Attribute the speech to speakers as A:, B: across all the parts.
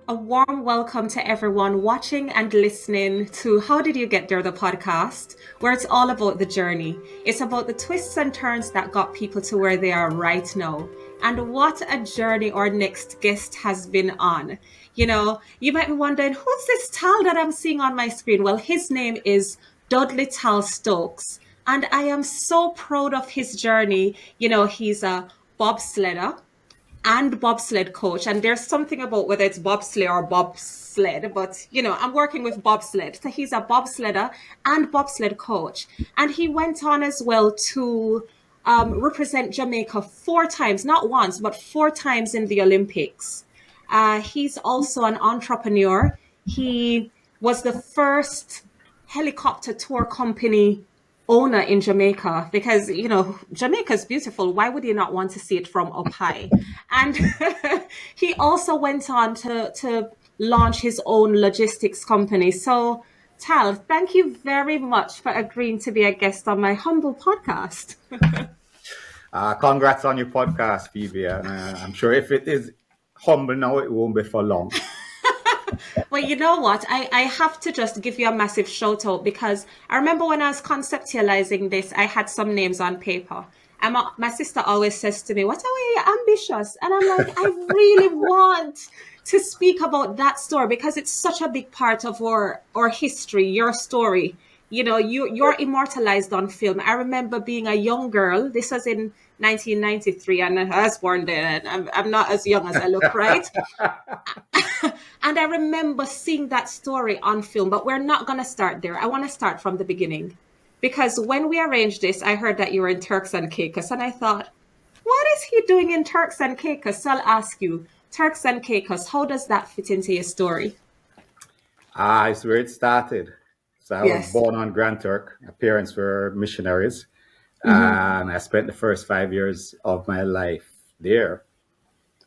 A: A warm welcome to everyone watching and listening to How Did You Get There, the podcast, where it's all about the journey. It's about the twists and turns that got people to where they are right now. And what a journey our next guest has been on. You might be wondering, who's this Tal that I'm seeing on my screen? Well, his name is Dudley Tal Stokes. And I am so proud of his journey. He's a bobsledder and bobsled coach. And there's something about whether it's bobsleigh or bobsled, but I'm working with bobsled. So he's a bobsledder and bobsled coach. And he went on as well to represent Jamaica 4 times, not once, but 4 times in the Olympics. He's also an entrepreneur. He was the first helicopter tour company owner in Jamaica because, Jamaica's beautiful. Why would you not want to see it from up high? And he also went on to launch his own logistics company. So, Tal, thank you very much for agreeing to be a guest on my humble podcast.
B: Congrats on your podcast, Phoebe. I'm sure if it is humble now, it won't be for long.
A: Well, you know what? I have to just give you a massive shout out because I remember when I was conceptualizing this, I had some names on paper. And my sister always says to me, "What are you ambitious?" And I'm like, I really want to speak about that story because it's such a big part of our history, your story. You're immortalized on film. I remember being a young girl. This was in 1993, and I was born then. I'm not as young as I look, right? And I remember seeing that story on film, but we're not going to start there. I want to start from the beginning. Because when we arranged this, I heard that you were in Turks and Caicos, and I thought, what is he doing in Turks and Caicos? So I'll ask you, Turks and Caicos, how does that fit into your story?
B: It's where it started. So I was born on Grand Turk. My parents were missionaries. And I spent the first 5 years of my life there.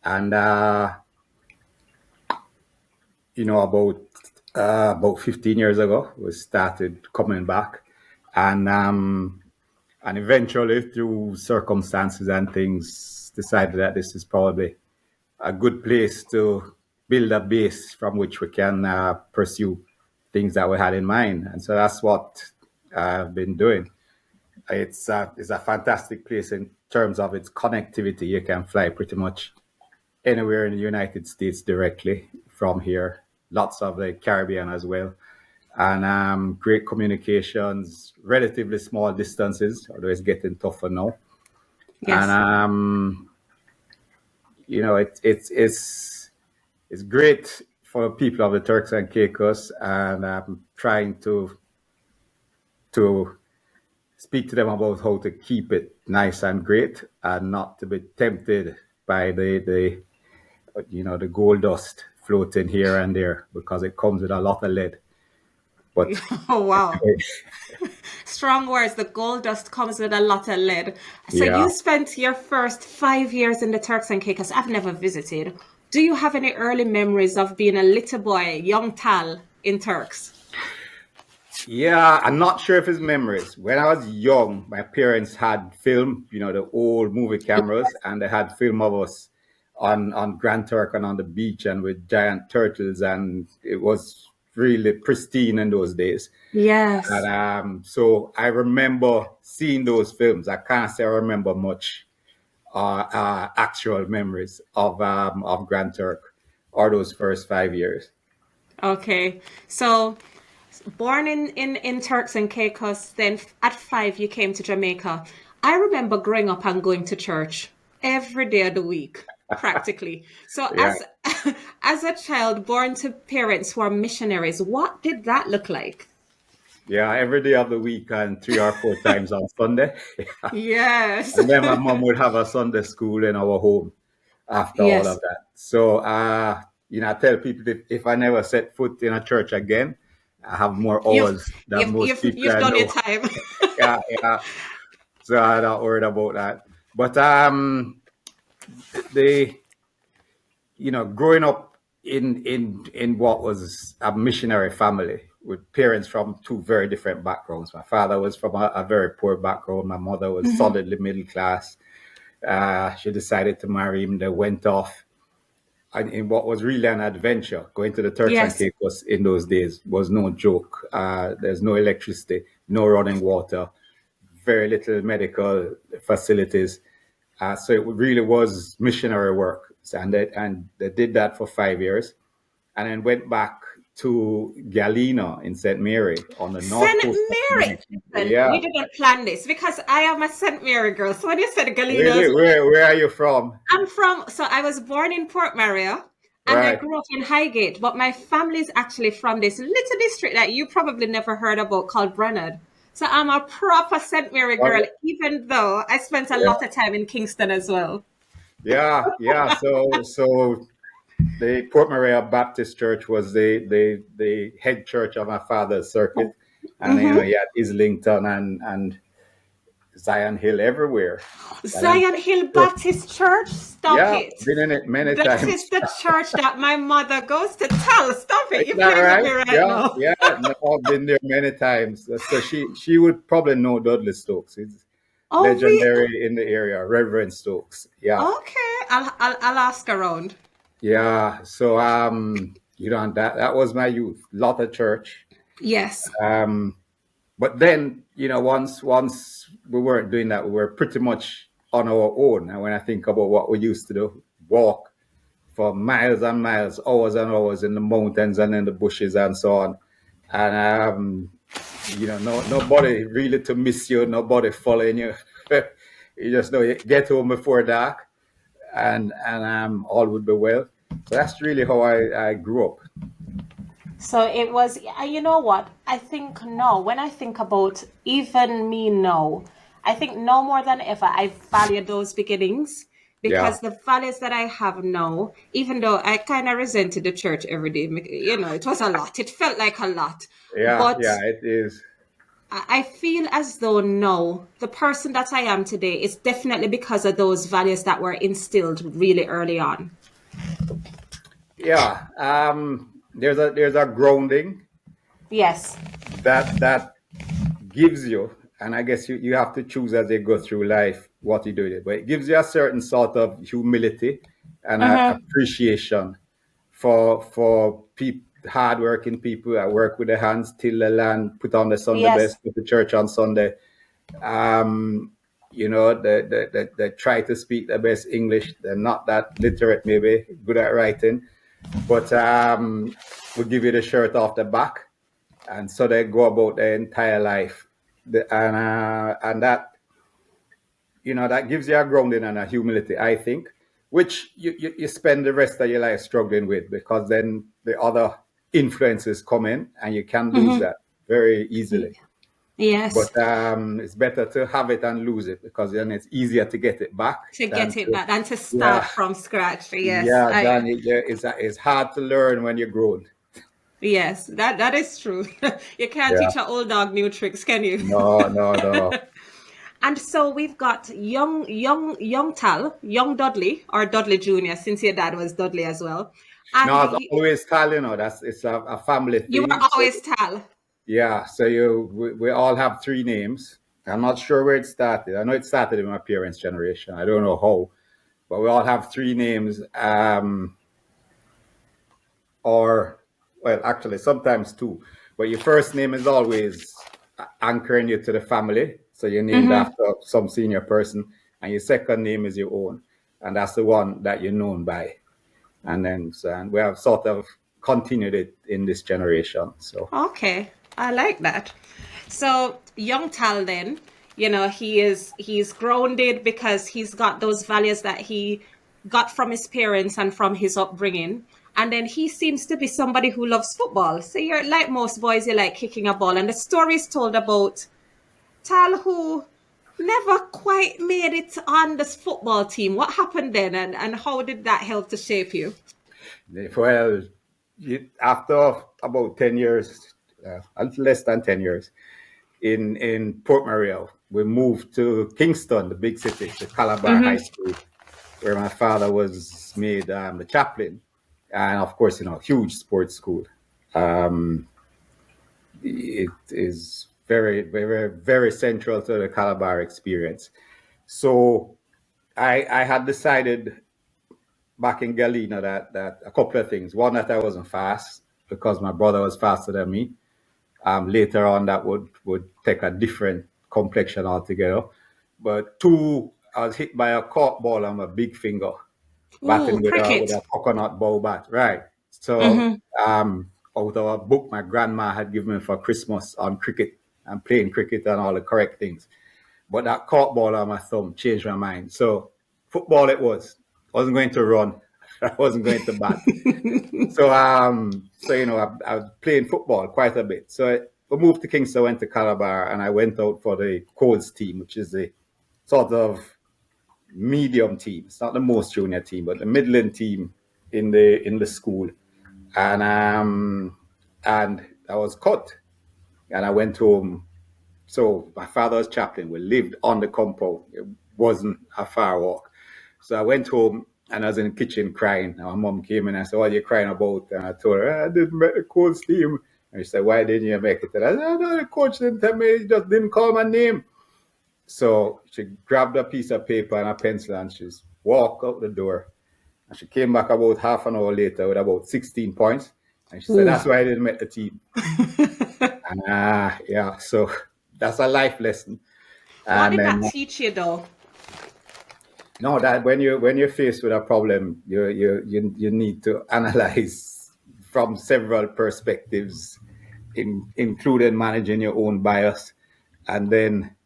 B: And, about 15 years ago, we started coming back. And eventually, through circumstances and things, decided that this is probably a good place to build a base from which we can pursue things that we had in mind. And so that's what I've been doing. It's a fantastic place in terms of its connectivity. You can fly pretty much anywhere in the United States directly from here. Lots of the Caribbean as well. And great communications, relatively small distances, although it's getting tougher now.
A: Yes.
B: And it's great for people of the Turks and Caicos, and I'm trying to speak to them about how to keep it nice and great, and not to be tempted by the gold dust floating here and there, because it comes with a lot of lead. But
A: oh wow. Strong words. The gold dust comes with a lot of lead. So you spent your first 5 years in the Turks and Caicos. I've never visited. Do you have any early memories of being a little boy, young Tal, in Turks?
B: Yeah, I'm not sure if it's memories. When I was young, my parents had film, the old movie cameras, and they had film of us on Grand Turk and on the beach and with giant turtles, and it was really pristine in those days.
A: Yes.
B: And so I remember seeing those films. I can't say I remember much actual memories of Grand Turk or those first 5 years.
A: Okay. So born in Turks and Caicos, then at 5 you came to Jamaica. I remember growing up and going to church every day of the week, practically. So as a child born to parents who are missionaries, what did that look like?
B: Yeah, every day of the week and 3 or 4 times on Sunday.
A: Yes.
B: And then my mom would have a Sunday school in our home after all of that. So, I tell people that if I never set foot in a church again, I have more hours than most people.
A: You've done your time.
B: yeah. So I'm not worried about that. But growing up in what was a missionary family with parents from 2 very different backgrounds. My father was from a very poor background. My mother was solidly middle class. She decided to marry him. They went off in what was really an adventure. Going to the Turks and
A: Yes.
B: Caicos in those days was no joke. There's no electricity, no running water, very little medical facilities. So it really was missionary work. And they did that for 5 years and then went back to Galena in St. Mary on the north
A: St.
B: coast of
A: Mary.
B: Jamaica.
A: Listen,
B: Yeah.
A: we didn't plan this because I am a St. Mary girl. So when you said Galenos,
B: Really? Where are you from?
A: so I was born in Port Maria and I
B: Right.
A: grew up in Highgate, but my family is actually from this little district that you probably never heard about called Brennard. So I'm a proper St. Mary
B: Oh,
A: girl, even though I spent a
B: yeah.
A: lot of time in Kingston as well.
B: Yeah. So the Port Maria Baptist Church was the head church of my father's circuit. And
A: Mm-hmm.
B: he had Islington and Zion Hill everywhere. And I'm
A: Zion Hill
B: sure,
A: Baptist Church, stop
B: yeah,
A: it.
B: been in it many
A: This is
B: times.
A: the church that my mother goes to tell. Stop it.
B: Isn't
A: You're
B: that
A: playing with
B: right?
A: me right
B: Yeah,
A: now.
B: yeah. No, I've been there many times. So she would probably know Dudley Stokes. He's
A: Oh,
B: legendary in the area, Reverend Stokes. Yeah,
A: okay. I'll ask around.
B: yeah. So that was my youth. Lot of church.
A: Yes.
B: Um, but then once we weren't doing that, we were pretty much on our own. And when I think about what we used to do, walk for miles and miles, hours and hours in the mountains and in the bushes and so on. And nobody really to miss you, nobody following you. You just know you get home before dark, and all would be well. So that's really how I grew up.
A: So it was, you know what? I think no, when I think about even me now, I think no more than ever, I value those beginnings
B: Yeah,
A: because the values that I have now, even though I kind of resented the church every day, it was a lot. It felt like a lot. But
B: yeah, it is.
A: I feel as though no, the person that I am today is definitely because of those values that were instilled really early on.
B: Yeah, there's a grounding
A: Yes.
B: that gives you, and I guess you have to choose as you go through life what you do with it, but it gives you a certain sort of humility and
A: Mm-hmm.
B: appreciation for hardworking people that work with their hands, till the land, put on the Sunday
A: Yes.
B: best, go to church on Sunday. Um, they try to speak the best English. They're not that literate, maybe good at writing, but we give you the shirt off the back, and so they go about their entire life. And that gives you a grounding and a humility, I think, which you spend the rest of your life struggling with, because then the other influences come in and you can lose
A: Mm-hmm.
B: that very easily. But
A: Yes.
B: it's better to have it and lose it, because then it's easier to get it back
A: To
B: than
A: get it
B: to,
A: back and to
B: yeah,
A: start from scratch. Yes,
B: yeah,
A: I
B: then it's hard to learn when you're grown.
A: yes, that is true. You can't
B: Yeah,
A: teach an old dog new tricks, can you?
B: no, no, no.
A: And so we've got young Tal, young Dudley, or Dudley Junior, since your dad was Dudley as well. And
B: No, it's always Tal, it's a family
A: you were
B: thing. So
A: always Tal.
B: yeah, so we all have three names. I'm not sure where it started. I know it started in my parents' generation. I don't know how, but we all have three names. Or, well, actually, sometimes two. But your first name is always anchoring you to the family. So you're named
A: Mm-hmm.
B: after some senior person, and your second name is your own, and that's the one that you're known by. And we have sort of continued it in this generation. So
A: Okay, I like that. So young Tal then, he's grounded because he's got those values that he got from his parents and from his upbringing. And then he seems to be somebody who loves football. So you're like most boys, you like kicking a ball. And the story is told about Tal who never quite made it on this football team. What happened then and how did that help to shape you?
B: well, after about 10 years, a little less than 10 years, in Port Maria, we moved to Kingston, the big city, the Calabar High
A: Mm-hmm.
B: School, where my father was made the chaplain. And of course, huge sports school. Um, it is very, very, very central to the Calabar experience. So I had decided back in Galena that a couple of things. One, that I wasn't fast because my brother was faster than me. Later on, that would take a different complexion altogether. But two, I was hit by a cork ball on my big finger,
A: Ooh,
B: batting with
A: cricket.
B: a coconut bow bat. Right. So
A: Mm-hmm.
B: out of a book my grandma had given me for Christmas on cricket and playing cricket and all the correct things. But that cork ball on my thumb changed my mind. So football it was. I wasn't going to run. I wasn't going to bat. So I was playing football quite a bit. So I moved to Kingston, went to Calabar, and I went out for the codes team, which is the sort of medium team. It's not the most junior team, but the middling team in the school. And I was cut, and I went home. So my father was chaplain. We lived on the compound. It wasn't a far walk. So I went home and I was in the kitchen crying. And my mom came in and I said, "What are you crying about?" And I told her, "I didn't make the coach team." And she said, "Why didn't you make it?" And I said, "No, the coach didn't tell me. He just didn't call my name." So she grabbed a piece of paper and a pencil and she walked out the door. And she came back about half an hour later with about 16 points. And she said,
A: Ooh.
B: "That's why I didn't make the team." And yeah, so that's a life lesson.
A: What
B: And
A: did that
B: then
A: teach you, though?
B: no, that when you're faced with a problem, you need to analyze from several perspectives, including managing your own bias, and then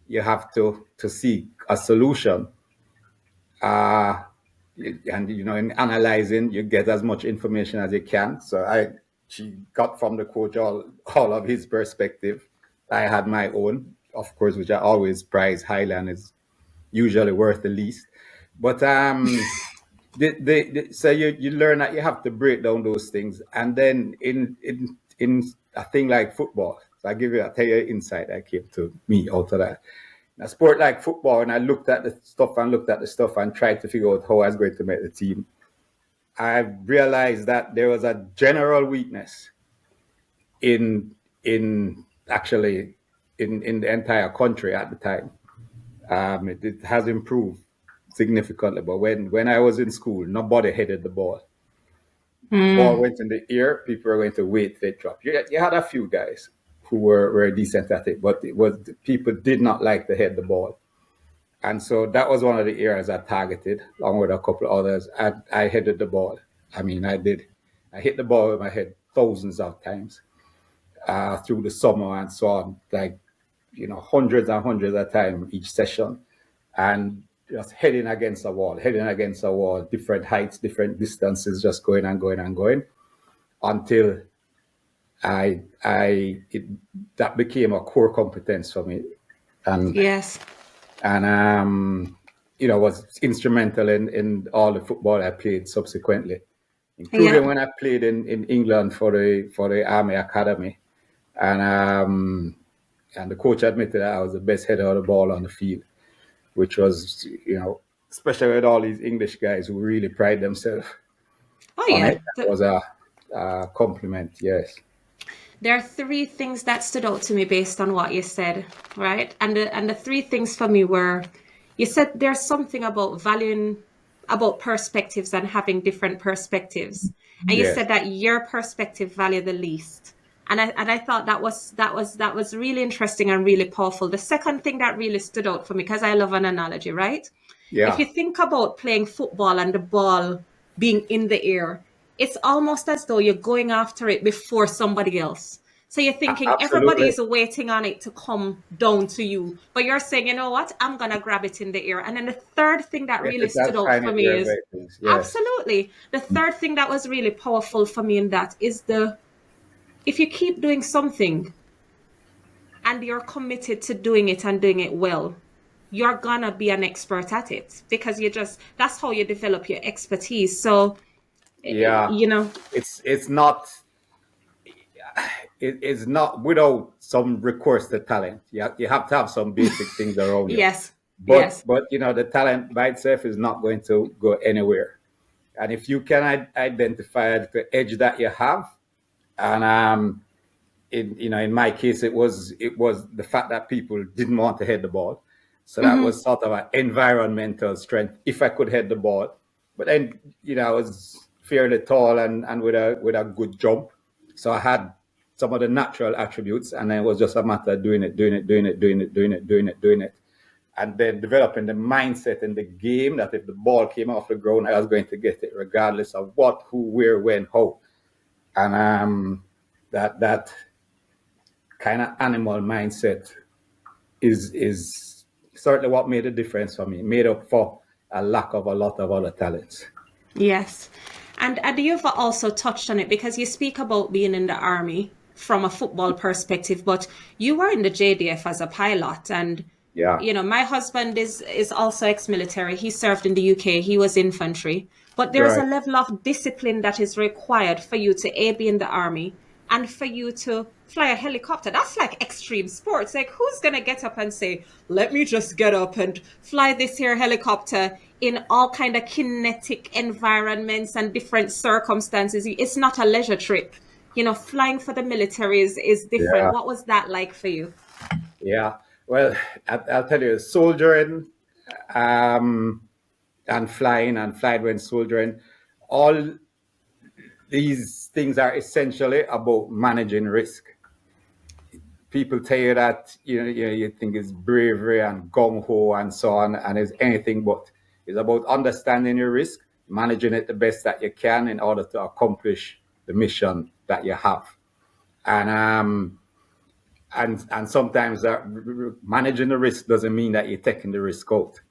B: you have to seek a solution. And in analyzing, you get as much information as you can. So she got from the coach all of his perspective. I had my own, of course, which I always prize highly and is usually worth the least. But so you learn that you have to break down those things, and then in a thing like football. So I'll tell you an insight that came to me out of that. A sport like football, and I looked at the stuff and tried to figure out how I was going to make the team. I realized that there was a general weakness in actually in the entire country at the time. It has improved significantly, but when I was in school, nobody headed the ball. Ball went in the air, people were going to wait for it drop. You had a few guys who were decent at it, but people did not like to head the ball. And so that was one of the areas I targeted, along with a couple of others. I headed the ball. I mean, I did. I hit the ball with my head thousands of times through the summer and so on, like, hundreds and hundreds of times each session. And just heading against a wall, different heights, different distances, just going and going and going until that became a core competence for me. And
A: Yes.
B: and was instrumental in all the football I played subsequently, including
A: Yeah.
B: when I played in England for the Army Academy, and the coach admitted that I was the best header of the ball on the field, which was especially with all these English guys who really pride themselves
A: Oh,
B: on
A: yeah.
B: it. That was a compliment, yes.
A: There are three things that stood out to me based on what you said, right? And the three things for me were, you said there's something about valuing, about perspectives and having different perspectives, and you
B: Yes.
A: said that your perspective value the least. And I thought that was really interesting and really powerful. The second thing that really stood out for me, because I love an analogy, right? If
B: Yeah.
A: you think about playing football and the ball being in the air, it's almost as though you're going after it before somebody else. So you're thinking everybody
B: Absolutely.
A: is waiting on it to come down to you, but you're saying, you know what, I'm going to grab it in the air. And then the third thing that
B: If
A: really
B: it's
A: stood
B: that
A: out
B: fine,
A: for
B: it
A: me
B: were
A: is,
B: great things. Yes.
A: absolutely, the third thing that was really powerful for me in that is if you keep doing something and you're committed to doing it and doing it well, you're gonna be an expert at it, because that's how you develop your expertise. So,
B: Yeah. It's not it's not without some recourse to talent. You have to have some basic things around you.
A: Yes,
B: But
A: yes.
B: the talent by itself is not going to go anywhere. And if you can identify the edge that you have, and in my case, it was the fact that people didn't want to head the ball. So that was sort of an environmental strength. If I could head the ball, But then, I was fairly tall and with a good jump. So I had some of the natural attributes, and then it was just a matter of doing it, doing it, doing it, doing it, doing it, doing it, doing it. And then developing the mindset in the game that if the ball came off the ground, I was going to get it regardless of what, who, where, when, how. And that kind of animal mindset is certainly what made a difference for me, made up for a lack of a lot of other talents.
A: Yes. And you've also touched on it because you speak about being in the army from a football perspective, but you were in the JDF as a pilot. And,
B: Yeah,
A: my husband is also ex-military. He served in the UK. He was infantry. But there's a
B: right.
A: level of discipline that is required for you to be in the army and for you to fly a helicopter. That's like extreme sports. Like, who's gonna get up and say, let me just get up and fly this here helicopter in all kind of kinetic environments and different circumstances? It's not a leisure trip. Flying for the military is different.
B: Yeah,
A: What was that like for you?
B: yeah. Well, I'll tell you, soldiering um, and flying when soldiering, all these things are essentially about managing risk. People tell you that you think it's bravery and gung ho and so on, and it's anything but. It's about understanding your risk, managing it the best that you can in order to accomplish the mission that you have. And and sometimes managing the risk doesn't mean that you're taking the risk out.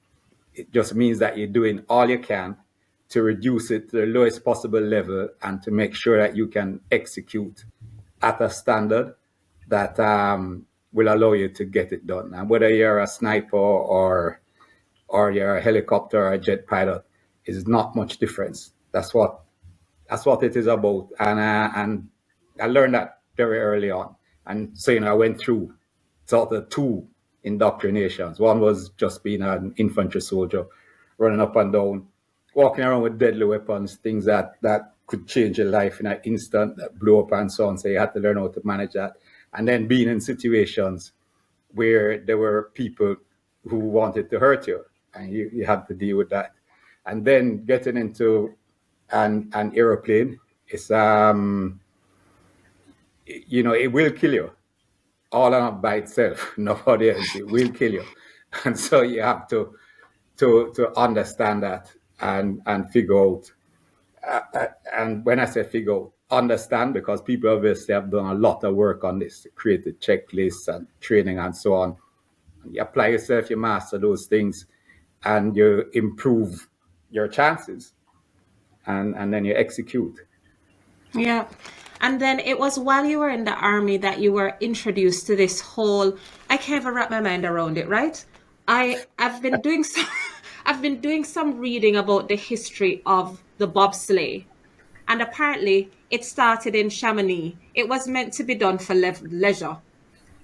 B: It just means that you're doing all you can to reduce it to the lowest possible level and to make sure that you can execute at a standard that will allow you to get it done. And whether you're a sniper or you're a helicopter or a jet pilot, is not much difference. That's what it is about. And I learned that very early on. And so I went through sort of two indoctrinations. One was just being an infantry soldier, running up and down, walking around with deadly weapons, things that could change your life in an instant, that blow up and so on. So you had to learn how to manage that. And then being in situations where there were people who wanted to hurt you, and you had to deal with that. And then getting into an aeroplane is it will kill you all on by itself. Nobody else, it will kill you. And so you have to understand that and figure out. And when I say figure out, understand, because people obviously have done a lot of work on this to create the checklists and training and so on. You apply yourself, you master those things, and you improve your chances, and then you execute.
A: Yeah. And then it was while you were in the army that you were introduced to this whole, I can't even wrap my mind around it, right? I've been doing some I've been doing some reading about the history of the bobsleigh. And apparently it started in Chamonix. It was meant to be done for leisure.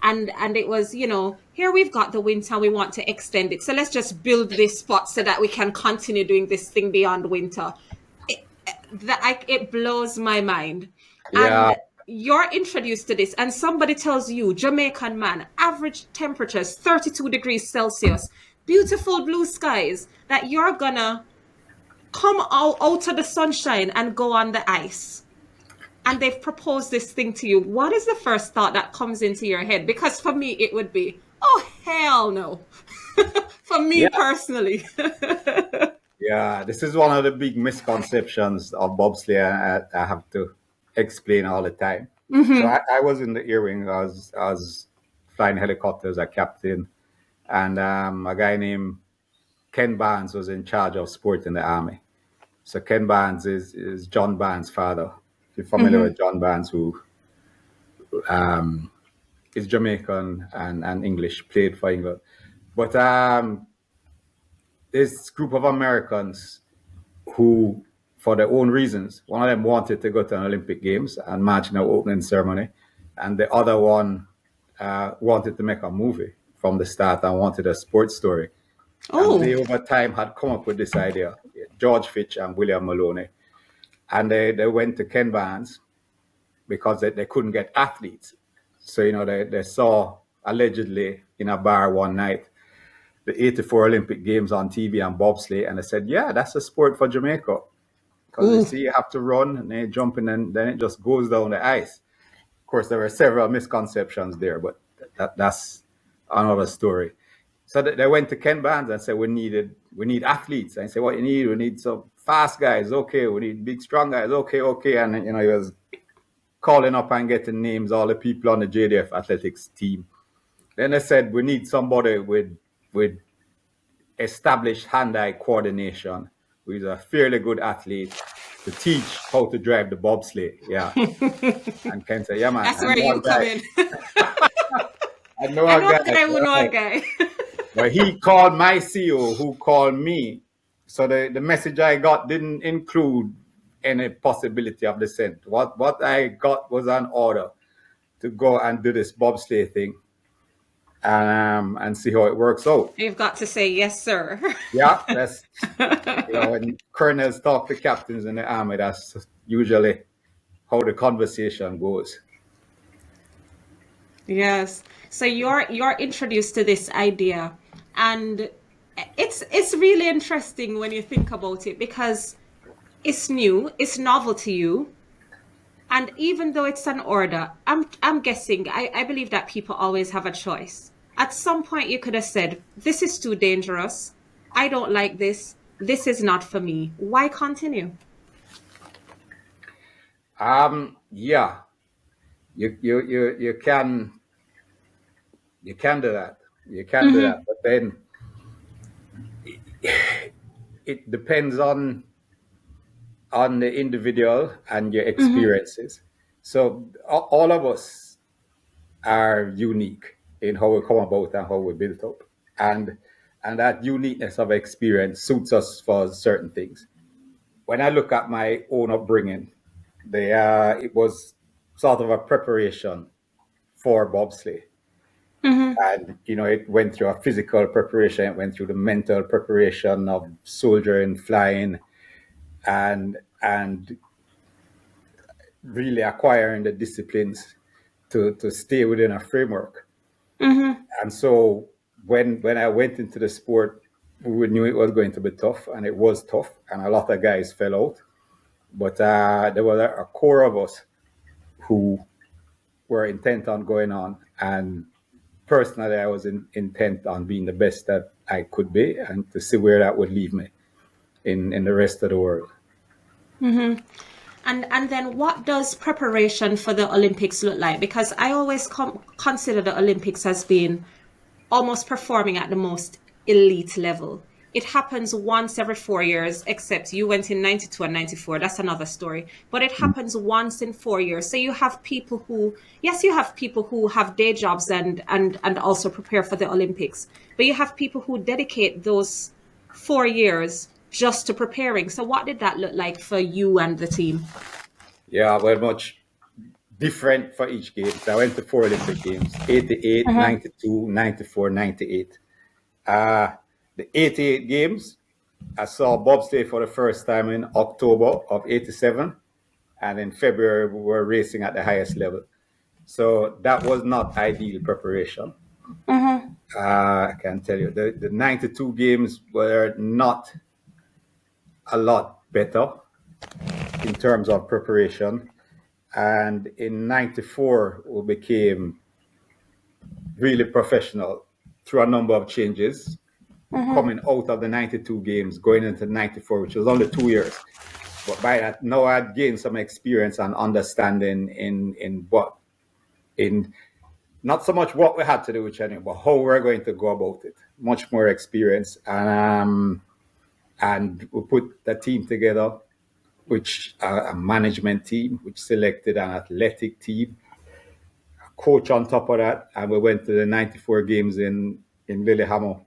A: And it was, here we've got the winter, we want to extend it. So let's just build this spot so that we can continue doing this thing beyond winter. It blows my mind.
B: Yeah,
A: And you're introduced to this, and somebody tells you, Jamaican man, average temperatures 32 degrees Celsius, beautiful blue skies, that you're gonna come out of the sunshine and go on the ice. And they've proposed this thing to you. What is the first thought that comes into your head? Because for me, it would be, oh, hell no. For me
B: yeah,
A: personally.
B: yeah. This is one of the big misconceptions of bobsleigh. I have to explain all the time. So I was in the air wing. I was flying helicopters, a captain, and a guy named Ken Barnes was in charge of sport in the army. So Ken Barnes is John Barnes' father. If you're familiar with John Barnes, who is Jamaican and English, played for England. But this group of Americans who, for their own reasons, one of them wanted to go to an Olympic Games and march in an opening ceremony, and the other one wanted to make a movie from the start and wanted a sports story. And
A: Oh,
B: they, over time, had come up with this idea, George Fitch and William Maloney. And they went to Ken Barnes because they couldn't get athletes. So, they saw allegedly in a bar one night the 84 Olympic Games on TV and bobsleigh, and I said, yeah, that's a sport for Jamaica. Because you
A: Ooh.
B: see, you have to run and then you jump in and then it just goes down the ice. Of course, there were several misconceptions there, but that's another story. So they went to Ken Barnes and said, we need athletes. And I said, what you need? We need some fast guys. Okay. We need big, strong guys. Okay, okay. And, he was calling up and getting names, all the people on the JDF athletics team. Then they said, we need somebody with established hand-eye coordination, who is a fairly good athlete, to teach how to drive the bobsleigh. Yeah. And Ken said, yeah, man,
A: That's where you come in.
B: I know
A: I
B: a
A: know a
B: guy.
A: guy who know a
B: Right.
A: guy.
B: But he called my CEO, who called me. So the message I got didn't include any possibility of descent. What I got was an order to go and do this bobsleigh thing, and see how it works out.
A: You've got to say yes, sir.
B: Yeah, that's when colonels talk to captains in the army, that's usually how the conversation goes.
A: Yes. So you're introduced to this idea, and it's really interesting when you think about it, because it's new, it's novel to you. And even though it's an order, I'm guessing, I believe that people always have a choice. At some point you could have said, this is too dangerous. I don't like this. This is not for me. Why continue?
B: Yeah, you can do that. You can do that,
A: Mm-hmm.
B: but then it depends on the individual and your
A: Mm-hmm.
B: experiences. So all of us are unique in how we come about and how we built up, and that uniqueness of experience suits us for certain things. When I look at my own upbringing, it was sort of a preparation for bobsleigh.
A: Mm-hmm.
B: And it went through a physical preparation, it went through the mental preparation of soldiering, flying, and really acquiring the disciplines to stay within a framework.
A: Mm-hmm.
B: And so when I went into the sport, we knew it was going to be tough, and it was tough, and a lot of guys fell out. But there was a core of us who were intent on going on, and personally, I was intent on being the best that I could be, and to see where that would leave me in the rest of the world.
A: Mm-hmm. And then what does preparation for the Olympics look like? Because I always consider the Olympics as being almost performing at the most elite level. It happens once every 4 years, except you went in 92 and 94. That's another story. But it happens once in 4 years. So you have people who, yes, you have people who have day jobs and also prepare for the Olympics. But you have people who dedicate those 4 years just to preparing. So what did that look like for you and the team?
B: Yeah, well, much different for each game. So I went to 4 Olympic Games: 88,
A: Uh-huh.
B: 92, 94, 98. The 88 Games, I saw bobsleigh for the first time in October of 87. And in February, we were racing at the highest level. So that was not ideal preparation.
A: Uh-huh.
B: I can tell you. The 92 Games were not a lot better in terms of preparation. And in 94, we became really professional through a number of changes,
A: Uh-huh.
B: coming out of the 92 Games, going into 94, which was only 2 years. But by that, now I'd gained some experience and understanding in not so much what we had to do with training, but how we're going to go about it. Much more experience, and we put the team together, which a management team, which selected an athletic team, a coach on top of that, and we went to the 94 Games in Lillehammer.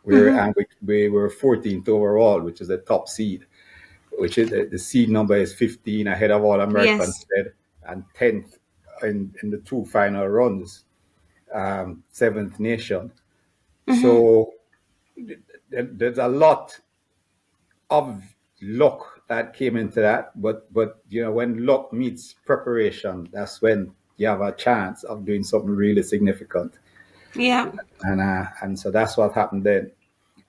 A: Uh-huh.
B: And we were 14th overall, which is the top seed, which is the seed number is 15 ahead of all Americans,
A: Yes.
B: and 10th in the two final runs, seventh nation.
A: Uh-huh.
B: So there's a lot of luck that came into that, but when luck meets preparation, that's when you have a chance of doing something really significant.
A: Yeah.
B: And so that's what happened then.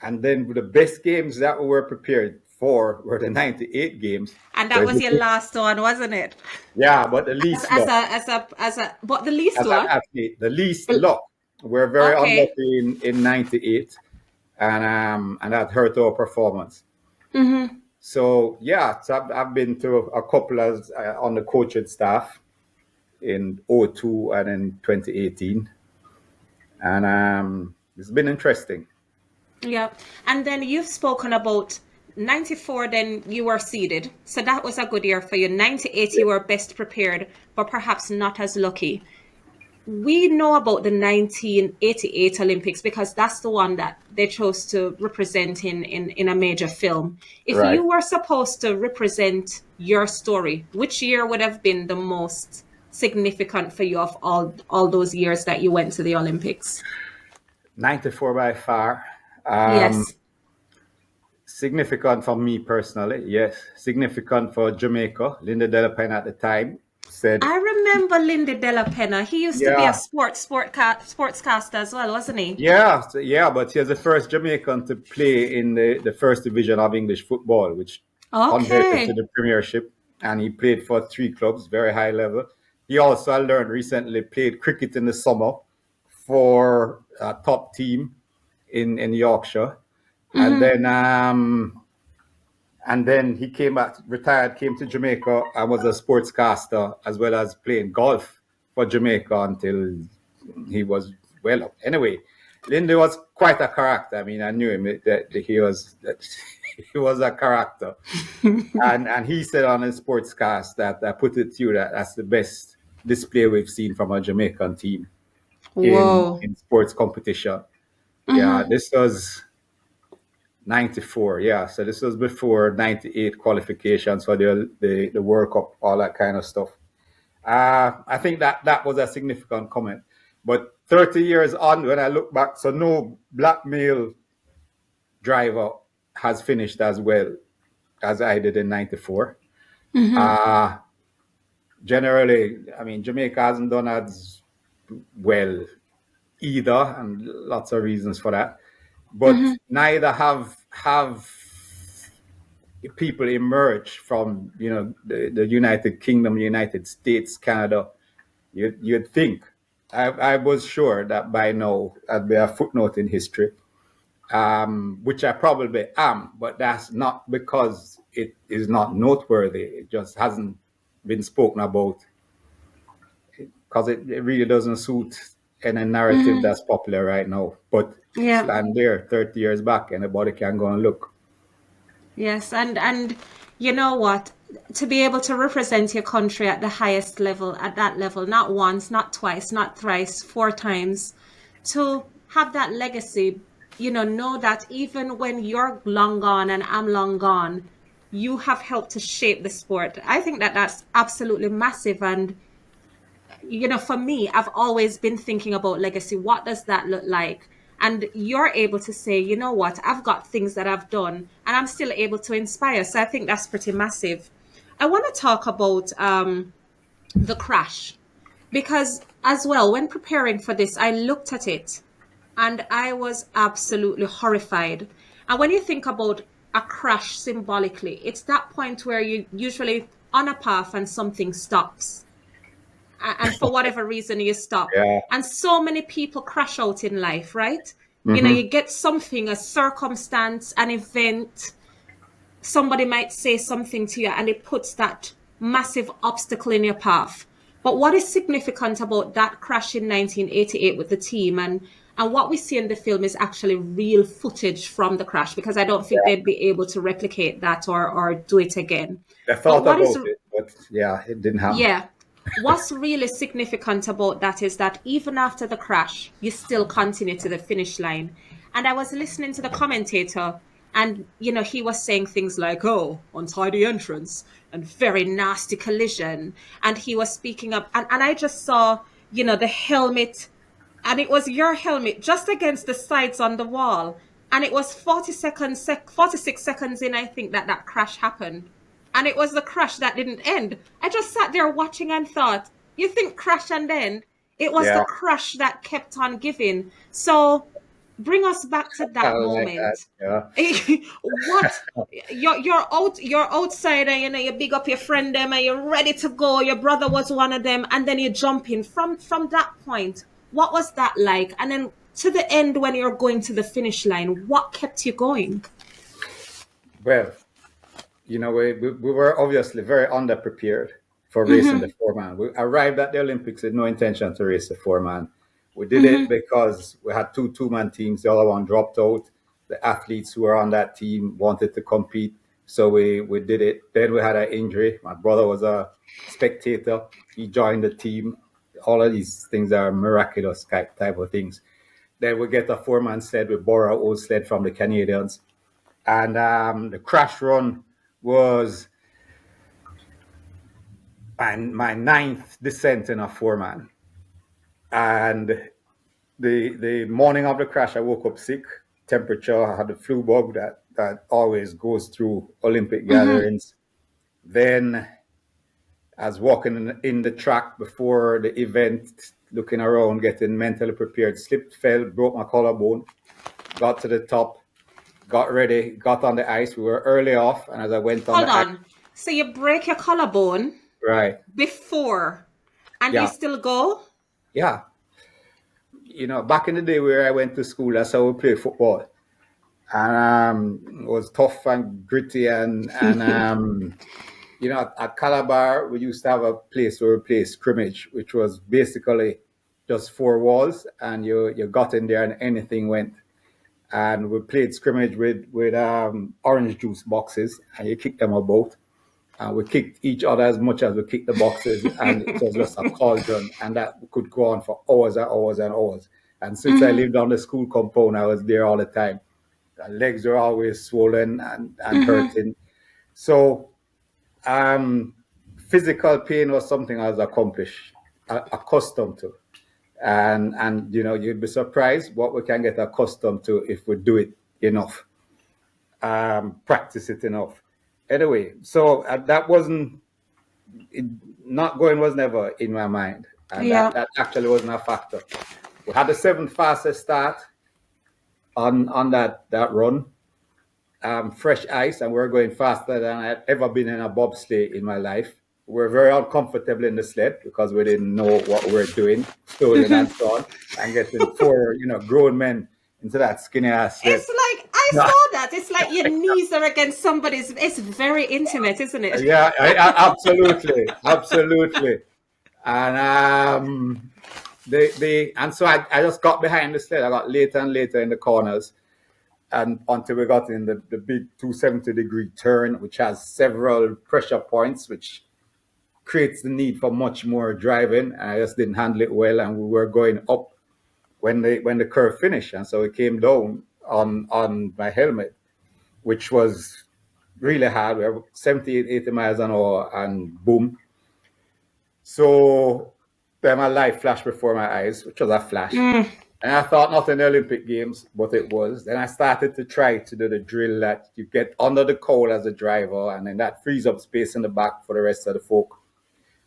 B: And then the best games that we were prepared for were the '98 games.
A: And that
B: Whereas
A: was your last one, wasn't it?
B: yeah, but the
A: As,
B: least
A: as
B: luck
A: a as a as a But the least
B: as an
A: one.
B: athlete, the least luck. We're very
A: Okay.
B: unlucky in '98, and that hurt our performance.
A: Mm-hmm.
B: So yeah, so I've been to a couple as on the coaching staff in '02 and in 2018, and it's been interesting.
A: Yeah. And then you've spoken about 94, then you were seeded. So that was a good year for you. 98,
B: Yeah.
A: you were best prepared, but perhaps not as lucky. We know about the 1988 Olympics because that's the one that they chose to represent in a major film. If
B: Right.
A: you were supposed to represent your story, which year would have been the most significant for you of all those years that you went to the Olympics?
B: '94 by far. Um,
A: Yes.
B: Significant for me personally, yes. Significant for Jamaica. Linda Delapen at the time said,
A: I remember Lindy Della Penna. He used to be a
B: yeah,
A: sportscaster as well, wasn't he?
B: yeah, but he was the first Jamaican to play in the first division of English football, which converted to
A: Okay.
B: the Premiership. And he played for three clubs, very high level. He also, I learned recently, played cricket in the summer for a top team in Yorkshire. And
A: Mm-hmm.
B: then he came back, retired, came to Jamaica and was a sportscaster as well as playing golf for Jamaica until he was well up. Anyway, Lindy was quite a character. I mean, I knew him that he was a character. And he said on his sportscast that I put it to you that that's the best display we've seen from a Jamaican team
A: Whoa.
B: in sports competition. Yeah,
A: Mm-hmm.
B: this was '94, yeah. So this was before '98 qualifications for the World Cup, all that kind of stuff. I think that was a significant comment. But 30 years on, when I look back, so no black male driver has finished as well as I did in '94.
A: Mm-hmm.
B: Uh, Generally, I mean, Jamaica hasn't done as well either, and lots of reasons for that. But
A: Mm-hmm.
B: neither have people emerge from the United Kingdom, United States, Canada. You'd think. I was sure that by now I'd be a footnote in history, which I probably am, but that's not because it is not noteworthy. It just hasn't been spoken about because it really doesn't suit any narrative
A: Mm-hmm.
B: that's popular right now. But
A: Yeah.
B: stand there 30 years back, anybody can go and look.
A: Yes, and you know what? To be able to represent your country at the highest level, at that level, not once, not twice, not thrice, four times, to have that legacy, know that even when you're long gone and I'm long gone, you have helped to shape the sport. I think that that's absolutely massive. And for me, I've always been thinking about legacy. What does that look like? And you're able to say, you know what, I've got things that I've done and I'm still able to inspire. So I think that's pretty massive. I want to talk about the crash because, as well, when preparing for this, I looked at it and I was absolutely horrified. And when you think about a crash symbolically, it's that point where you usually on a path and something stops, and for whatever reason you stop.
B: Yeah.
A: And so many people crash out in life, right?
B: Hmm.
A: You get something, a circumstance, an event, somebody might say something to you and it puts that massive obstacle in your path. But what is significant about that crash in 1988 with the team, and what we see in the film is actually real footage from the crash, because I don't think they'd be able to replicate that or do it again.
B: I
A: But
B: thought
A: what is
B: about it, but yeah, it didn't happen.
A: yeah. What's really significant about that is that even after the crash, you still continue to the finish line. And I was listening to the commentator, and he was saying things like, "Oh, untidy entrance and very nasty collision," and he was speaking up, and I just saw, the helmet, and it was your helmet just against the sides on the wall, and it was 46 seconds in, I think, that crash happened, and it was the crash that didn't end. I just sat there watching and thought, you think crash and end? It was the
B: Yeah,
A: crash that kept on giving. So bring us back to
B: I
A: that
B: like that.
A: moment.
B: Yeah.
A: What you're outside and you big up your friend them and you're ready to go. Your brother was one of them, and then you jump in from that point. What was that like? And then to the end when you're going to the finish line, what kept you going?
B: Well, we were obviously very underprepared for racing the
A: Mm-hmm.
B: 4 man. We arrived at the Olympics with no intention to race the 4 man. We did it
A: Mm-hmm.
B: because we had two 2 man teams. The other one dropped out. The athletes who were on that team wanted to compete, so we did it. Then we had an injury. My brother was a spectator. He joined the team. All of these things are miraculous type of things. Then we get a 4 man sled. We borrow an old sled from the Canadians, and the crash run was my ninth descent in a 4 man. And the morning of the crash, I woke up sick, temperature. I had the flu bug that always goes through Olympic
A: Mm-hmm.
B: gatherings. Then I was walking in the track before the event, looking around, getting mentally prepared. Slipped, fell, broke my collarbone. Got to the top, got ready, got on the ice. We were early off, and as I went on
A: Hold
B: the ice,
A: on. So you break your collarbone
B: right,
A: before, and you
B: yeah,
A: still go?
B: yeah. Back in the day where I went to school, that's how we played football. And it was tough and gritty. At Calabar, we used to have a place where we played scrimmage, which was basically just 4 walls, and you got in there and anything went. And we played scrimmage with orange juice boxes, and you kicked them about. And we kicked each other as much as we kicked the boxes, and it was just a cauldron, and that could go on for hours and hours and hours. And since I
A: Mm-hmm.
B: lived on the school compound, I was there all the time. The legs were always swollen and
A: Mm-hmm.
B: hurting. So physical pain was something I was accustomed to. And you'd be surprised what we can get accustomed to if we do it enough, practice it enough. Anyway, so that wasn't it, not going was never in my mind, and that
A: Yeah.
B: that actually wasn't a factor. We had the seventh fastest start on that run, fresh ice, and we are going faster than I'd ever been in a bobsleigh in my life. We were very uncomfortable in the sled because we didn't know what we were doing, stolen and
A: Mm-hmm.
B: so on, and getting four grown men into that skinny ass sled.
A: It's like I saw that. It's like your knees are against somebody's. It's very intimate, isn't it?
B: Yeah, absolutely, absolutely. And so I just got behind the sled. I got later and later in the corners, and until we got in the big 270-degree turn, which has several pressure points, which creates the need for much more driving. And I just didn't handle it well, and we were going up when the curve finished, and so it came down on my helmet, which was really hard. We were 70, 80 miles an hour, and boom. So then my life flashed before my eyes, which was a flash.
A: Mm.
B: And I thought not in the Olympic Games, but it was. Then I started to try to do the drill that you get under the cowl as a driver, and then that frees up space in the back for the rest of the folk.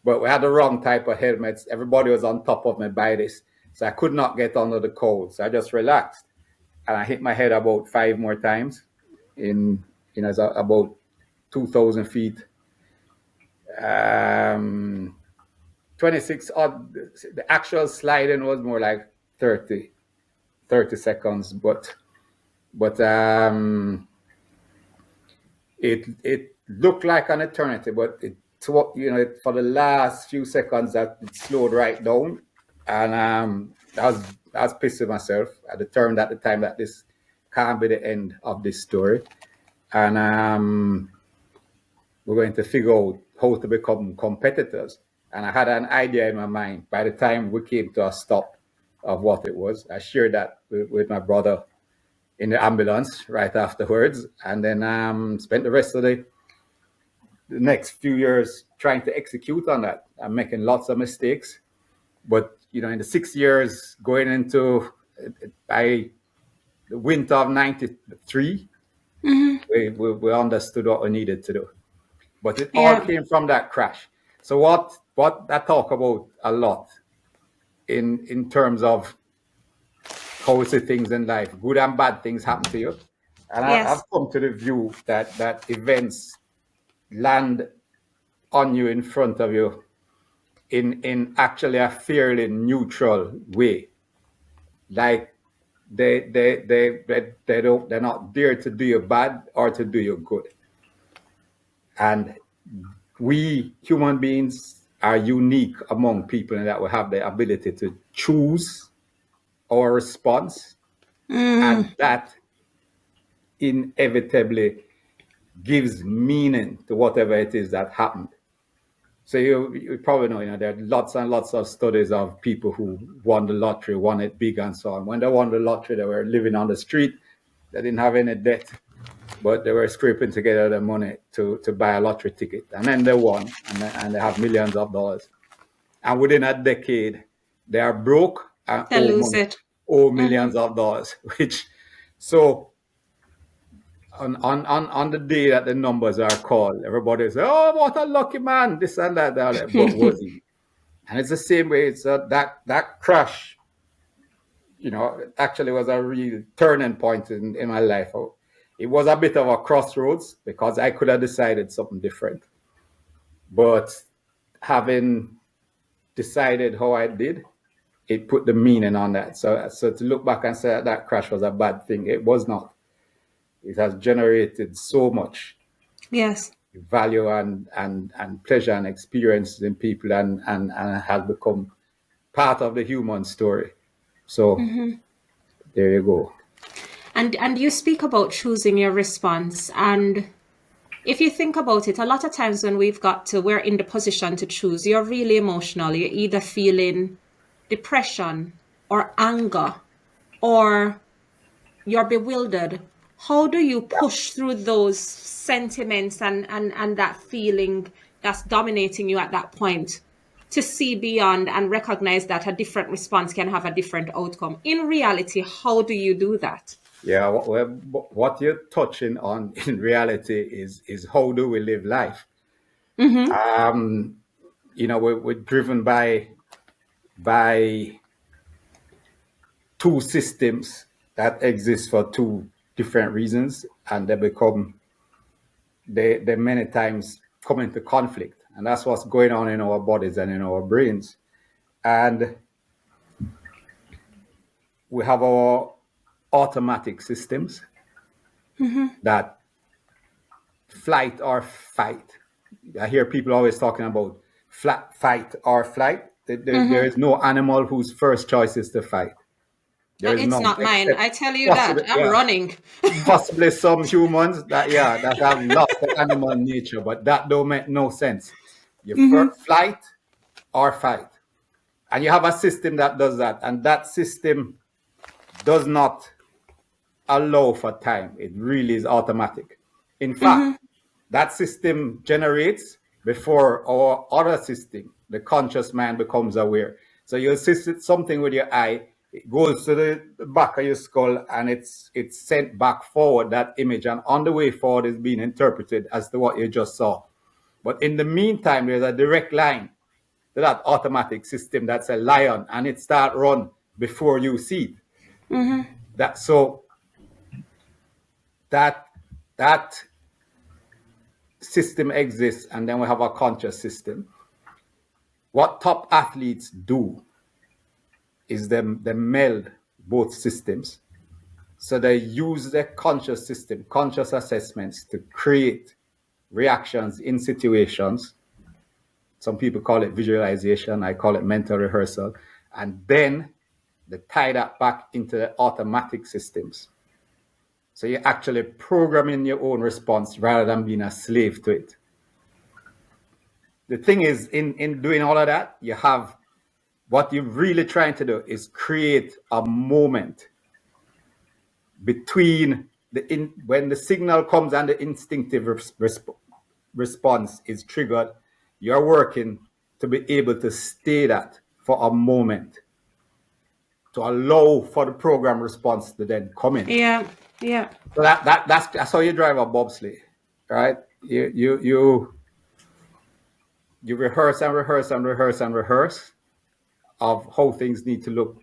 B: But we had the wrong type of helmets. Everybody was on top of me by this. So I could not get under the cowl. So I just relaxed. And I hit my head about 5 more times in about 2,000 feet. 26 odd. The actual sliding was more like 30 seconds, but it looked like an eternity, but for the last few seconds that it slowed right down, and I was pissed with myself. I determined at the time that this can't be the end of this story, and we're going to figure out how to become competitors. And I had an idea in my mind. By the time we came to a stop of what it was, I shared that with my brother in the ambulance right afterwards, and then spent the rest of the next few years trying to execute on that. I'm making lots of mistakes, but in the 6 years going into by the winter of '93,
A: Mm-hmm.
B: we understood what we needed to do. But it all
A: Yeah.
B: came from that crash. So what I talk about a lot in terms of how we see things in life. Good and bad things happen to you. And I've
A: Yes.
B: come to the view that events land on you, in front of you, in actually a fairly neutral way. Like they're not there to do you bad or to do you good. And we human beings are unique among people in that we have the ability to choose our response, and that inevitably gives meaning to whatever it is that happened. So you probably know, there are lots and lots of studies of people who won the lottery, won it big and so on. When they won the lottery, they were living on the street. They didn't have any debt, but they were scraping together the money to buy a lottery ticket. And then they won, and they have millions of dollars. And within a decade, they are broke and
A: They lose it.
B: owe millions of dollars. So on the day that the numbers are called, everybody says, "Oh, what a lucky man!" This and that. But was he? And it's the same way. It's that crash, actually was a real turning point in my life. It was a bit of a crossroads because I could have decided something different. But having decided how I did, it put the meaning on that. So to look back and say that crash was a bad thing, it was not. It has generated so much
A: Yes.
B: value and pleasure and experiences in people, and has become part of the human story. So there you go.
A: And you speak about choosing your response. And if you think about it, a lot of times when we're in the position to choose, you're really emotional. You're either feeling depression or anger, or you're bewildered. How do you push through those sentiments and that feeling that's dominating you at that point to see beyond and recognize that a different response can have a different outcome? In reality, how do you do that?
B: Yeah, what you're touching on in reality is how do we live life? We're driven by two systems that exist for two different reasons, and they many times come into conflict, and that's what's going on in our bodies and in our brains. And we have our automatic systems that flight or fight. I hear people always talking about fight or flight. There is no animal whose first choice is to fight. There is
A: It's
B: none,
A: not mine.
B: except
A: I tell you
B: possibly,
A: that. I'm running.
B: possibly some humans that have lost the animal nature, but that don't make no sense. You first flight or fight, and you have a system that does that, and that system does not allow for time. It really is automatic. In fact, that system generates before our other system, the conscious mind, becomes aware. So you assist something with your eye, it goes to the back of your skull, and it's sent back forward, that image, and on the way forward is being interpreted as to what you just saw. But in the meantime, there's a direct line to that automatic system that's a lion, and it start run before you see it. That system exists, and then we have a conscious system. What top athletes do is they meld both systems. So they use their conscious system, conscious assessments, to create reactions in situations. Some people call it visualization. I call it mental rehearsal. And then they tie that back into the automatic systems. So you're actually programming your own response rather than being a slave to it. The thing is, in doing all of that, you have what you're really trying to do is create a moment between when the signal comes and the instinctive response is triggered. You're working to be able to stay that for a moment, to allow for the program response to then come in.
A: Yeah.
B: So that's how you drive a bobsleigh, right? You rehearse and rehearse and rehearse and rehearse of how things need to look,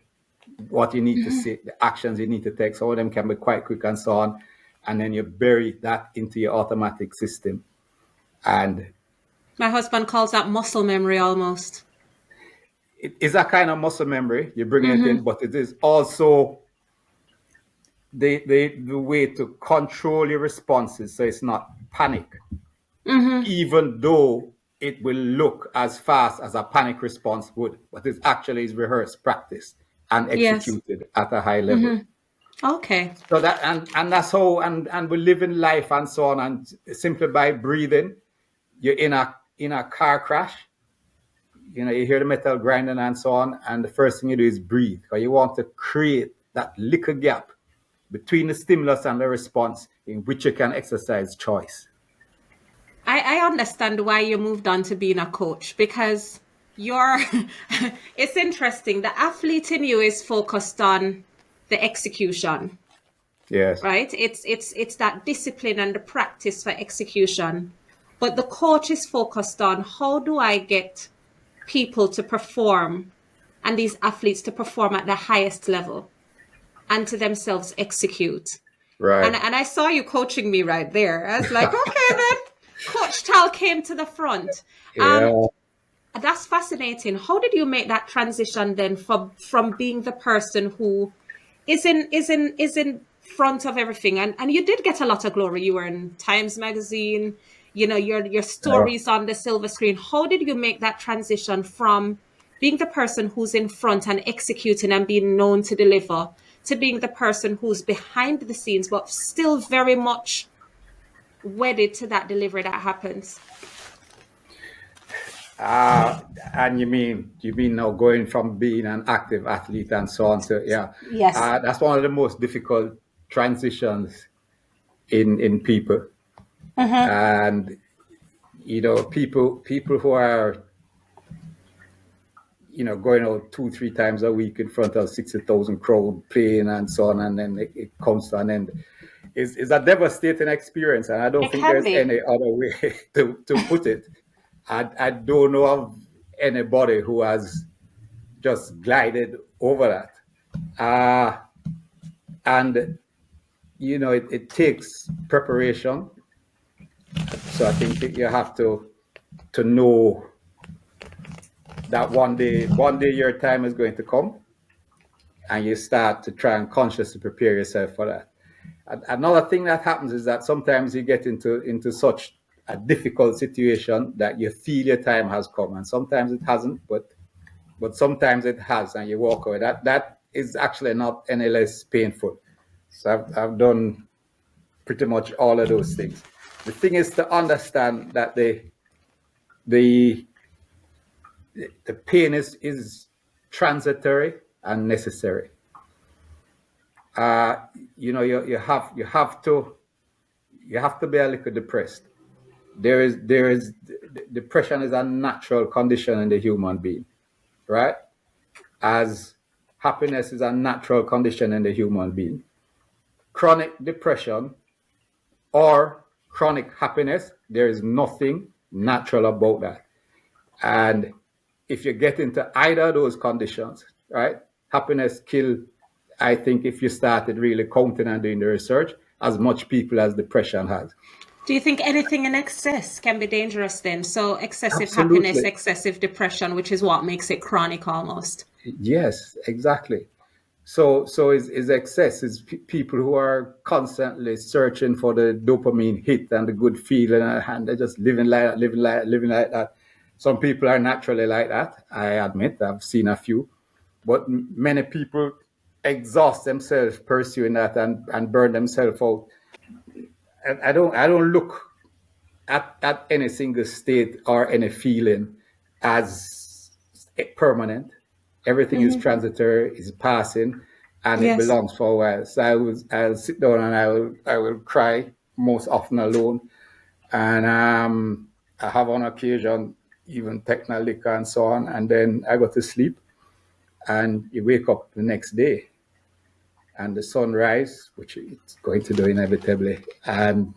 B: what you need to say, the actions you need to take. Some of them can be quite quick and so on. And then you bury that into your automatic system. And
A: My husband calls that muscle memory almost.
B: it is a kind of muscle memory. You're bringing it in, but it is also the way to control your responses so it's not panic. Even though it will look as fast as a panic response would, but it actually is rehearsed, practice, and
A: Yes.
B: executed at a high level.
A: Okay.
B: So that and that's how and we live in life and so on, and simply by breathing, you're in a car crash. You know, you hear the metal grinding and so on, and the first thing you do is breathe, because you want to create that little gap between the stimulus and the response in which you can exercise choice.
A: I understand why you moved on to being a coach, because you're it's interesting. The athlete in you is focused on the execution,
B: Yes.
A: right? It's that discipline and the practice for execution. But the coach is focused on, how do I get people to perform, and these athletes to perform at the highest level and to themselves execute.
B: Right.
A: And I saw you coaching me right there. I was like, okay, then Coach Tal came to the front.
B: Yeah.
A: That's fascinating. How did you make that transition then from being the person who is in front of everything? And you did get a lot of glory. You were in Times Magazine, you know, your stories on the silver screen. How did you make that transition from being the person who's in front and executing and being known to deliver, to being the person who's behind the scenes, but still very much wedded to that delivery that happens?
B: And you mean now going from being an active athlete and so on to
A: Yes.
B: that's one of the most difficult transitions in people. And you know, people who are, you know, going out 2-3 times a week in front of 60,000 crowd playing and so on, and then it comes to an end. Is a devastating experience, and I don't think there's any other way to put it. I don't know of anybody who has just glided over that. And you know, it takes preparation. So I think you have to know that one day your time is going to come, and you start to try and consciously prepare yourself for that. Another thing that happens is that sometimes you get into such a difficult situation that you feel your time has come, and sometimes it hasn't, but sometimes it has, and you walk away. That is actually not any less painful. So I've done pretty much all of those things. The thing is to understand that the pain is transitory and necessary. You know, you have to be a little depressed. There is depression is a natural condition in the human being, right? As happiness is a natural condition in the human being. Chronic depression or chronic happiness, there is nothing natural about that. And if you get into either of those conditions, right, happiness kill, I think, if you started really counting and doing the research, as much people as depression has.
A: Do you think anything in excess can be dangerous then? So excessive
B: Absolutely.
A: happiness, excessive depression, which is what makes it chronic almost.
B: Yes, exactly. So is excess, is people who are constantly searching for the dopamine hit and the good feeling, and they're just living like that. Some people are naturally like that. I admit, I've seen a few, but many people exhaust themselves pursuing that and burn themselves out. And I don't look at any single state or any feeling as permanent. Everything is transitory, is passing, and it belongs for a while. So I'll sit down and I will cry, most often alone, and I have on occasion even taken liquor and so on, and then I go to sleep, and you wake up the next day, and the sun rise, which it's going to do inevitably, and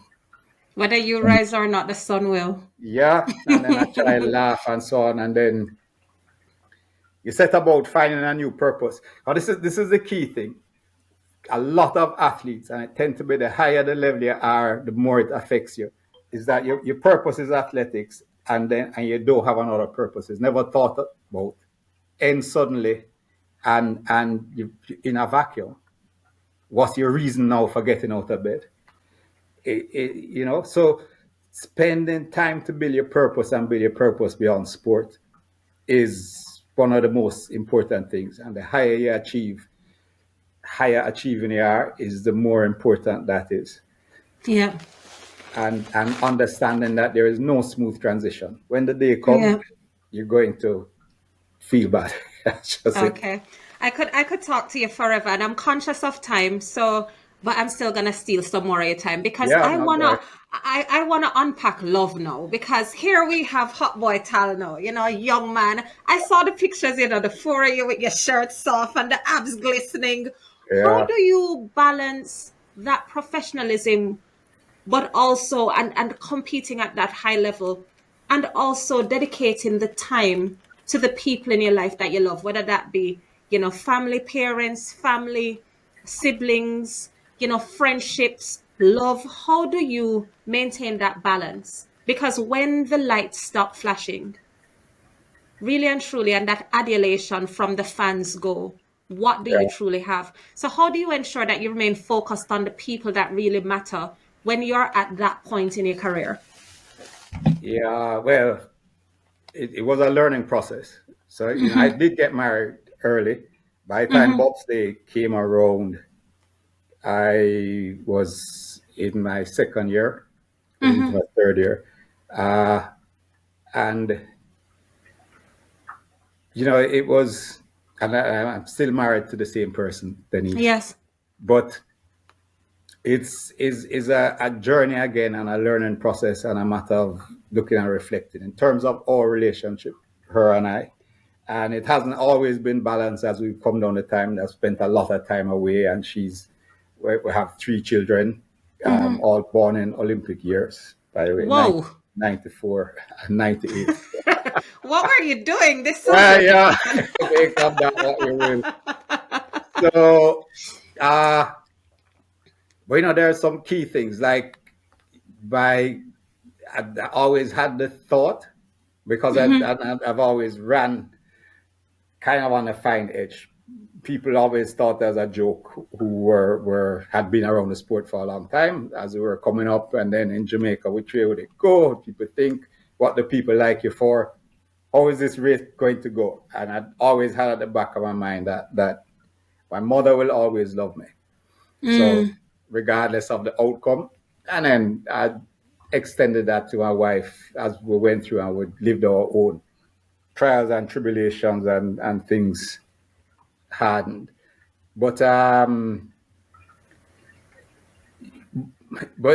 A: whether you rise or not, the sun will.
B: and then I try to laugh and so on, and then You set about finding a new purpose. Now, this is the key thing. A lot of athletes, and it tends to be the higher the level you are, the more it affects you, is that your purpose is athletics, and you don't have another purpose. It's never thought about. And suddenly, and you in a vacuum. What's your reason now for getting out of bed? So spending time to build your purpose and build your purpose beyond sport is one of the most important things. And the higher you achieve, higher achieving you are, is the more important that is.
A: Yeah.
B: And understanding that there is no smooth transition. When the day comes, you're going to feel bad. That's just it.
A: Okay. I could talk to you forever, and I'm conscious of time, so but I'm still gonna steal some more of your time because
B: Yeah,
A: I
B: not
A: wanna
B: bad.
A: I wanna unpack love now, because here we have hot boy Tal now, young man. I saw the pictures, the four of you with your shirts off and the abs glistening. How
B: Yeah.
A: do you balance that professionalism, but also and competing at that high level, and also dedicating the time to the people in your life that you love, whether that be family, parents, family, siblings, friendships, love? How do you maintain that balance? Because when the lights stop flashing, really and truly, and that adulation from the fans go, what do you
B: Yeah.
A: truly have? So how do you ensure that you remain focused on the people that really matter when you're at that point in your career?
B: Yeah. Well, it was a learning process. So, I did get married early. By the time
A: Hmm.
B: bobsleigh came around, I was in my second year, going into
A: Hmm.
B: my third year. Uh, and, it was, and I'm still married to the same person, Denise.
A: Yes.
B: But it's a journey again, and a learning process, and a matter of looking and reflecting in terms of our relationship, her and I. And it hasn't always been balanced as we've come down the time. I've spent a lot of time away, and we have three children,
A: Hmm.
B: all born in Olympic years, by the way,
A: Whoa.
B: 94 and 98.
A: What were you doing this
B: Yeah,
A: summer?
B: yeah, make up that what you will. So, uh, but there are some key things like by I always had the thought, because I've always ran kind of on a fine edge. People always thought as a joke who had been around the sport for a long time as we were coming up, and then in Jamaica, which way would it go? People think, what do people like you for? How is this race going to go? And I always had at the back of my mind that my mother will always love me. So
A: Mm.
B: regardless of the outcome, and then I extended that to my wife as we went through and we lived our own trials and tribulations and things hardened. But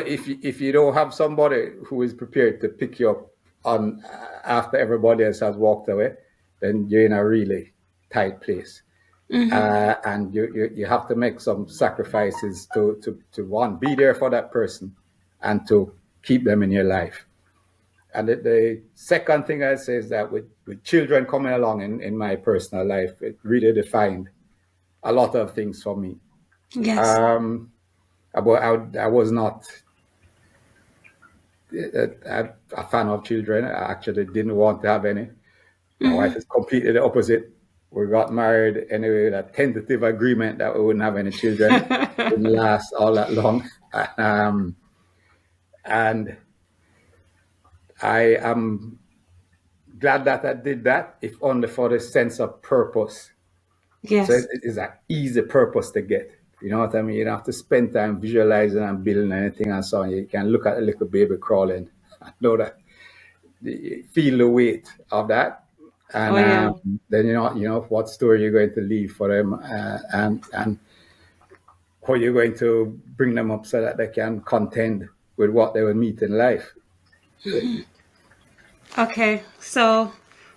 B: if you don't have somebody who is prepared to pick you up on after everybody else has walked away, then you're in a really tight place. And you have to make some sacrifices to one, be there for that person, and to keep them in your life. And the second thing I say is that with children coming along in my personal life, it really defined a lot of things for me.
A: Yes.
B: Um, I was not a fan of children. I actually didn't want to have any. My wife is completely the opposite. We got married anyway with a tentative agreement that we wouldn't have any children. Didn't last all that long. And I am glad that I did that, if only for the sense of purpose. So
A: Yes.
B: it is an easy purpose to get. You know what I mean? You don't have to spend time visualizing and building anything and so on. You can look at a little baby crawling and know that, feel the weight of that.
A: Oh
B: And
A: yeah.
B: then what story you're going to leave for them, and how you're going to bring them up so that they can contend with what they will meet in life.
A: Okay. So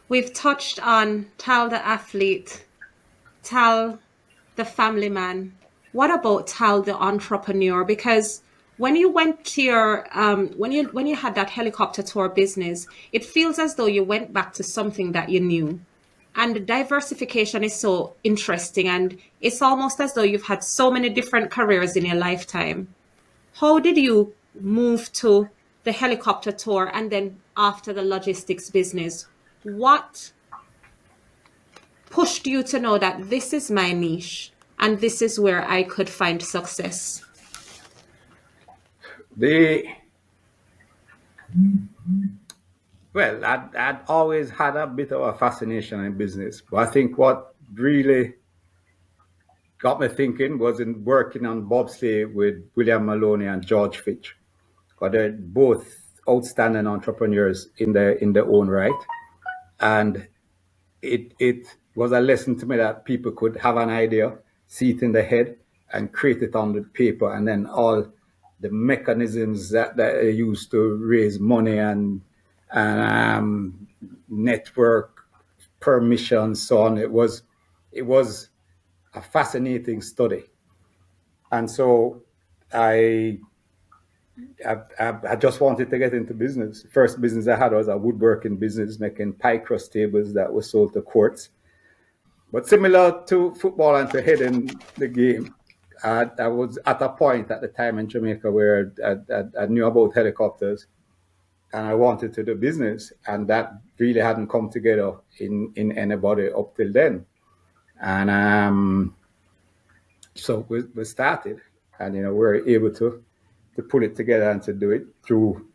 A: we've touched on Tal the athlete, Tal the family man. What about Tal the entrepreneur? Because when you went to your when you had that helicopter tour business, it feels as though you went back to something that you knew. And diversification is so interesting, and it's almost as though you've had so many different careers in your lifetime. How did you move to the helicopter tour and then after the logistics business? What pushed you to know that this is my niche and this is where I could find success?
B: The Well, I'd always had a bit of a fascination in business, but I think what really got me thinking was in working on bobsleigh with William Maloney and George Fitch, because they're both outstanding entrepreneurs in their own right, and it was a lesson to me that people could have an idea, see it in their head, and create it on the paper, and then all the mechanisms that they use to raise money and network permission, so on. It was a fascinating study, and so I I just wanted to get into business. The first business I had was a woodworking business making pie crust tables that were sold to courts. But similar to football and to heading the game, I was at a point at the time in Jamaica where I knew about helicopters and I wanted to do business. And that really hadn't come together in anybody up till then. And so we started, and we were able to put it together and to do it through.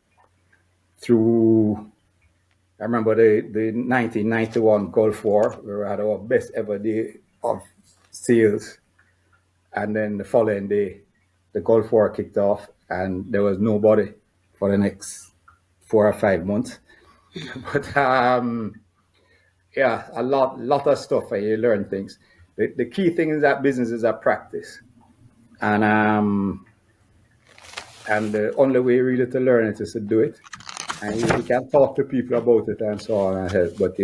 B: I remember the 1991 Gulf War. We had our best ever day of sales, and then the following day, the Gulf War kicked off, and there was nobody for the next 4 or 5 months. But yeah, a lot of stuff, and you learn things. The key thing in that business is a practice, and the only way really to learn it is to do it. And you can talk to people about it and so on and help, but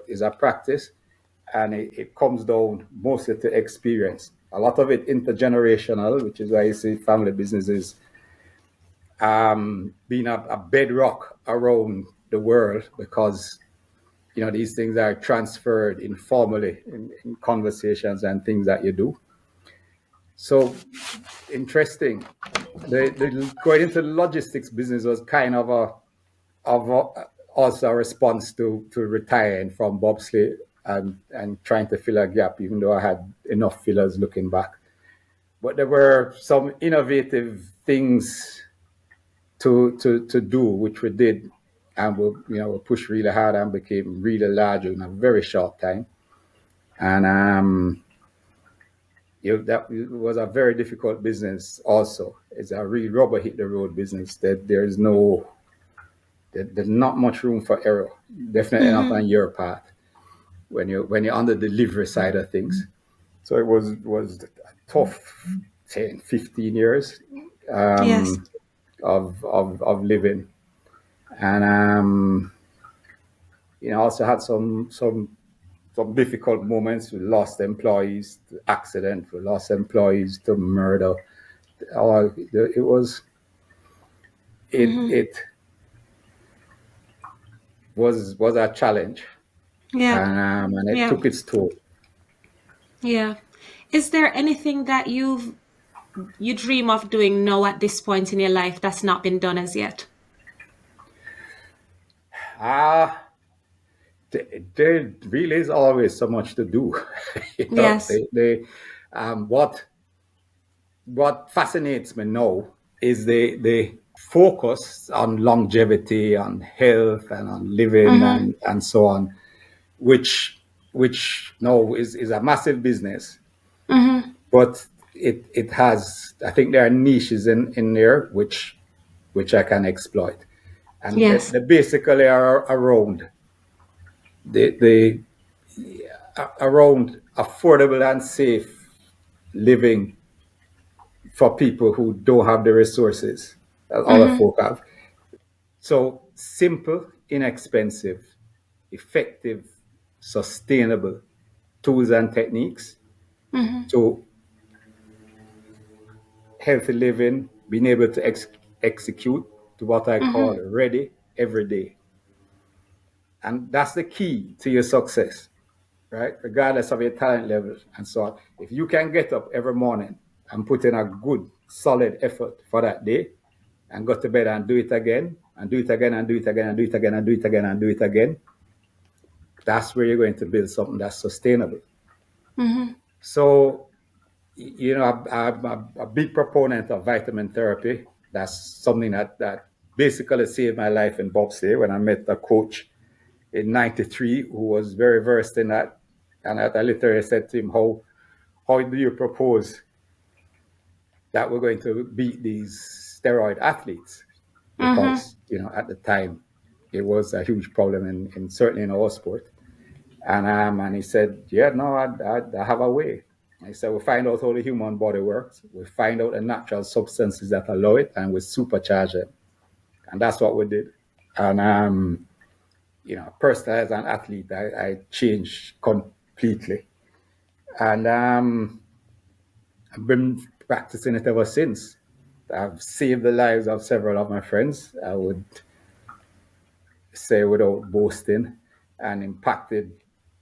B: it's a practice, and it comes down mostly to experience. A lot of it intergenerational, which is why you see family businesses being a bedrock around the world, because these things are transferred informally in conversations and things that you do. So interesting. The going into the logistics business was kind of also a response to retiring from bobsleigh and trying to fill a gap, even though I had enough fillers looking back. But there were some innovative things to do, which we did, and we pushed really hard and became really large in a very short time. And that was a very difficult business. Also, it's a real rubber hit the road business. That there's not much room for error. Definitely not on your part when you're on the delivery side of things. So it was a tough 10, 15 years
A: Yes.
B: of living, and also had some difficult moments. We lost employees to accident. We lost employees to murder. It was it was a challenge,
A: Yeah.
B: and it
A: Yeah.
B: took its toll.
A: Yeah. Is there anything that you dream of doing now at this point in your life that's not been done as yet?
B: There really is always so much to do.
A: Yes.
B: What fascinates me now is the focus on longevity, on health, and on living, and so on, which now is a massive business, but it has, I think there are niches in there which I can exploit, and
A: Yes.
B: they basically are around the around affordable and safe living for people who don't have the resources that other folk have. So simple, inexpensive, effective, sustainable tools and techniques to healthy living, being able to execute to what I call ready every day. And that's the key to your success. right? Regardless of your talent level and so on. If you can get up every morning and put in a good, solid effort for that day and go to bed and do it again and do it again and do it again and do it again and do it again and do it again, that's where you're going to build something that's sustainable. So, I'm a big proponent of vitamin therapy. That's something that basically saved my life in bobsleigh when I met a coach in '93 who was very versed in that. And I literally said to him, how do you propose that we're going to beat these steroid athletes? Because, at the time, it was a huge problem in certainly in our sport. And he said, yeah, no, I have a way. I said, we find out how the human body works. We find out the natural substances that allow it, and we supercharge them. And that's what we did. And, personally as an athlete, I changed completely. And I've been practicing it ever since. I've saved the lives of several of my friends, I would say without boasting, and impacted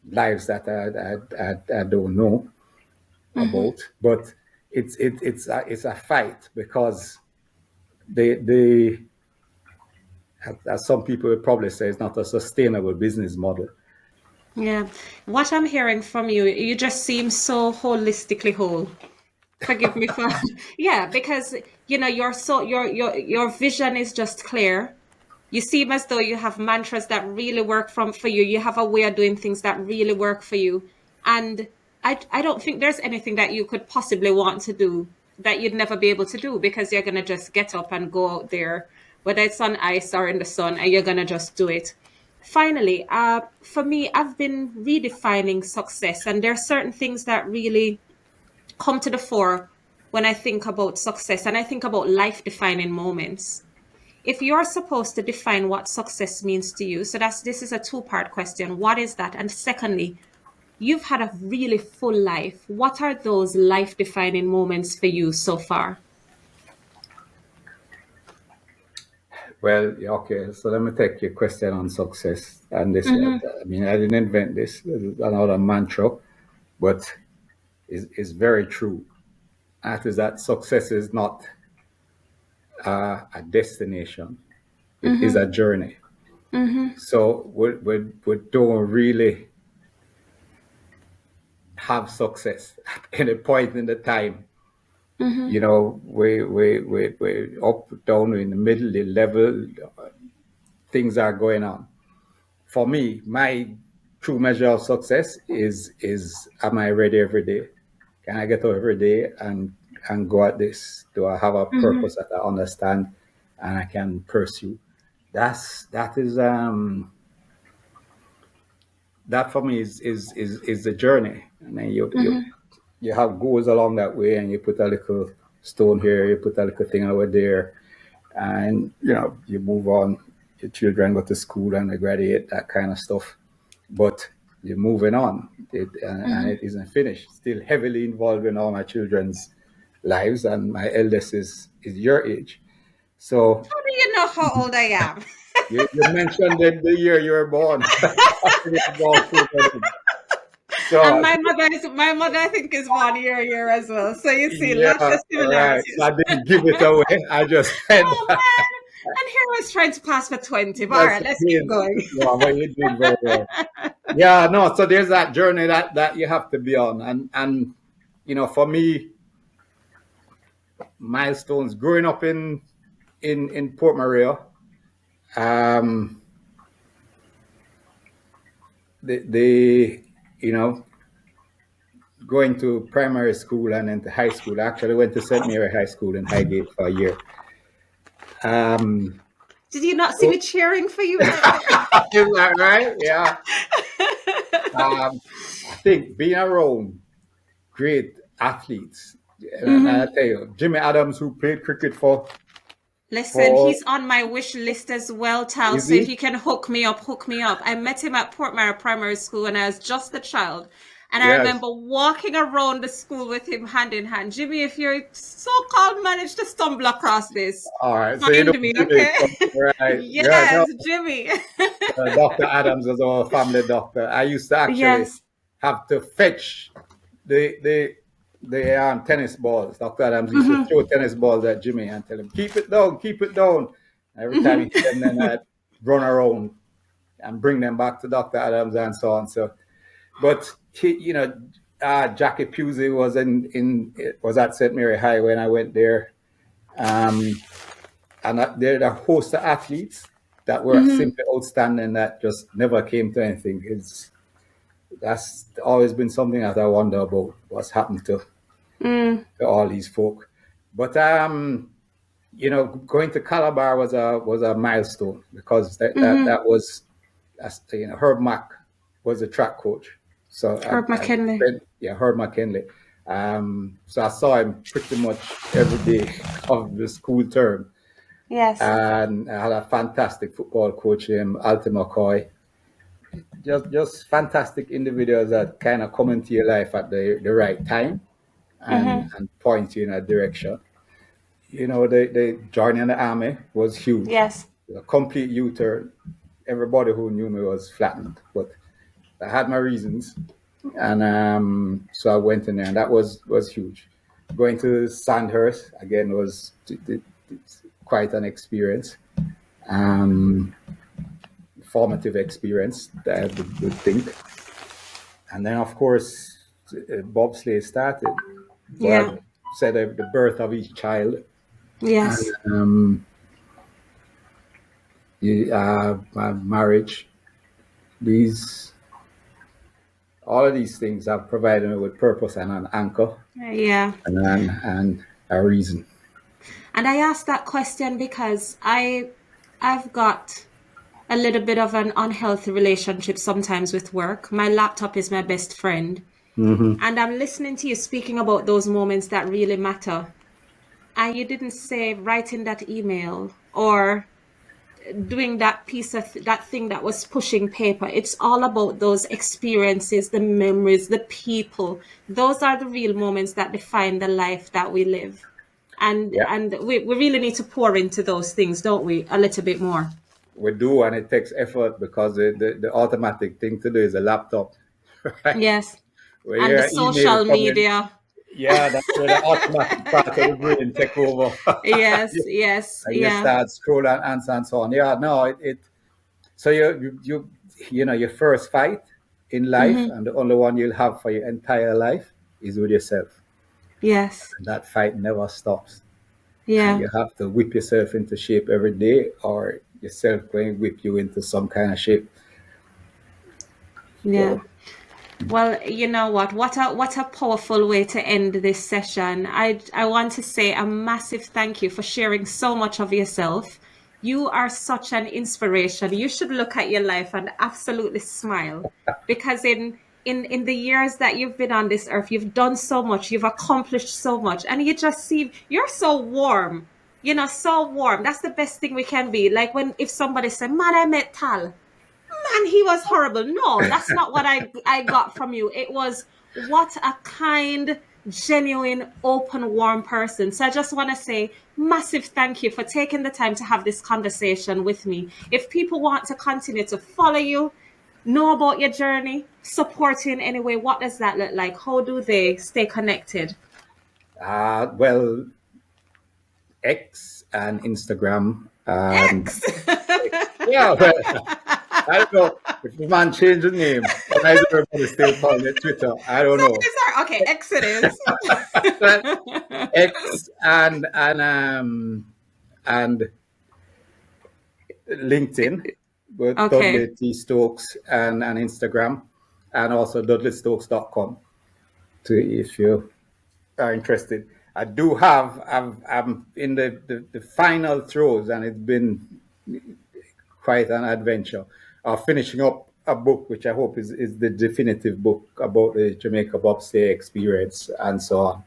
B: lives that I don't know about. But it's a fight because they as some people would probably say, it's not a sustainable business model.
A: Yeah. What I'm hearing from you, you just seem so holistically whole. Forgive me for yeah, because your vision is just clear. You seem as though you have mantras that really work for you. You have a way of doing things that really work for you. And I don't think there's anything that you could possibly want to do that you'd never be able to do, because you're gonna just get up and go out there, whether it's on ice or in the sun, and you're gonna just do it. Finally, for me, I've been redefining success, and there are certain things that really come to the fore when I think about success, and I think about life-defining moments. If you're supposed to define what success means to you, so this is a two-part question. What is that? And secondly, you've had a really full life. What are those life-defining moments for you so far?
B: Well, okay, so let me take your question on success. And this, I mean, I didn't invent this. This is another mantra, but it's very true. That is that success is not a destination. It is a journey. So we don't really have success at any point in the time. We up, down, in the middle, the level, things are going on. For me, my true measure of success is am I ready every day? Can I get up every day and go at this? Do I have a purpose that I understand and I can pursue? That is that for me is the journey. And then you have goals along that way, and you put a little stone here, you put a little thing over there, and you move on. Your children go to school and they graduate, that kind of stuff. But you're moving on, and it isn't finished. Still heavily involved in all my children's lives, and my eldest is your age. So
A: How do you know how old I am?
B: you mentioned the year you were born. So
A: And my mother I think is 1 year as well. So you see, lots
B: yeah,
A: of
B: right.
A: similarities.
B: So I didn't give it away. I just said
A: Oh
B: that.
A: man. And here I was trying to pass for 20. But all
B: That's
A: right, let's keep
B: it.
A: going.
B: Yeah, but you did very well. Yeah, no. So there's that journey that you have to be on, and for me, milestones growing up in Port Maria, the going to primary school and then to high school. I actually went to St. Mary High School in Highgate for a year.
A: Did you not see me cheering for you?
B: Is that right? Yeah. I think being around great athletes, and I tell you, Jimmy Adams, who played cricket for.
A: Listen, he's on my wish list as well, Tal.
B: Is
A: So if
B: he?
A: you can hook me up, hook me up. I met him at Portmore Primary School when I was just a child. And I
B: Yes.
A: remember walking around the school with him hand in hand. Jimmy, if you're so-called managed to stumble across this,
B: All right. So you
A: find
B: know,
A: me,
B: Jimmy,
A: okay?
B: right? Yeah.
A: Yes,
B: No,
A: Jimmy.
B: Dr. Adams was our family doctor. I used to actually
A: Yes.
B: have to fetch the tennis balls. Dr. Adams used to throw tennis balls at Jimmy and tell him, keep it down, keep it down. Every time he hit them, then I'd run around and bring them back to Dr. Adams and so on. So, but Jackie Pusey was at St. Mary High when I went there, and there are a host of athletes that were simply outstanding that just never came to anything. That's always been something that I wonder about what's happened to all these folk. But going to Calabar was a milestone because that was, Herb Mack was the track coach. So
A: Herb McKinley.
B: Herb McKinley. So I saw him pretty much every day of the school term.
A: Yes.
B: And I had a fantastic football coach named Alton McCoy. Just fantastic individuals that kind of come into your life at the right time and point you in a direction. The joining the army was huge.
A: Yes.
B: A complete U-turn. Everybody who knew me was flattened, but I had my reasons, and so I went in there, and that was huge. Going to Sandhurst again was quite an experience, formative experience, I would think. And then, of course, bobsleigh started.
A: Yeah.
B: Said the birth of each child.
A: Yes.
B: And, my marriage, all of these things have provided me with purpose and an anchor.
A: Yeah.
B: And a reason.
A: And I asked that question because I've got a little bit of an unhealthy relationship sometimes with work. My laptop is my best friend. And I'm listening to you speaking about those moments that really matter. And you didn't say writing that email or doing that piece of that thing that was pushing paper. It's all about those experiences, the memories, the people. Those are the real moments that define the life that we live. And we really need to pour into those things, don't we? A little bit more.
B: We do, and it takes effort because the automatic thing to do is a laptop. Right?
A: Yes.
B: Where
A: And the social media.
B: Yeah, that's where the automatic part of the brain take over.
A: Yes.
B: And you start scrolling and so on. Yeah, no, so your first fight in life and the only one you'll have for your entire life is with yourself.
A: Yes.
B: And that fight never stops.
A: Yeah.
B: And you have to whip yourself into shape every day, or yourself going to whip you into some kind of shape.
A: Yeah. So. Well, you know what a powerful way to end this session. I want to say a massive thank you for sharing so much of yourself. You are such an inspiration. You should look at your life and absolutely smile, because in the years that you've been on this earth, you've done so much, you've accomplished so much, and you just seem, you're so warm, so warm. That's the best thing we can be. Like if somebody said, man, I met Tal. Man, he was horrible. No, that's not what I got from you. It was, what a kind, genuine, open, warm person. So I just want to say massive thank you for taking the time to have this conversation with me. If people want to continue to follow you, know about your journey, support you in any way, what does that look like? How do they stay connected?
B: Well, X and Instagram.
A: X?
B: Yeah, well, I don't know if the man changed the name, but I don't remember still calling it Twitter. I don't know.
A: Okay, X it is.
B: X and LinkedIn with Dudley T. Stokes and Instagram, and also dudleystokes.com if you are interested. I do have, I'm in the final throes, and it's been quite an adventure of finishing up a book, which I hope is the definitive book about the Jamaica bobsleigh experience and so on.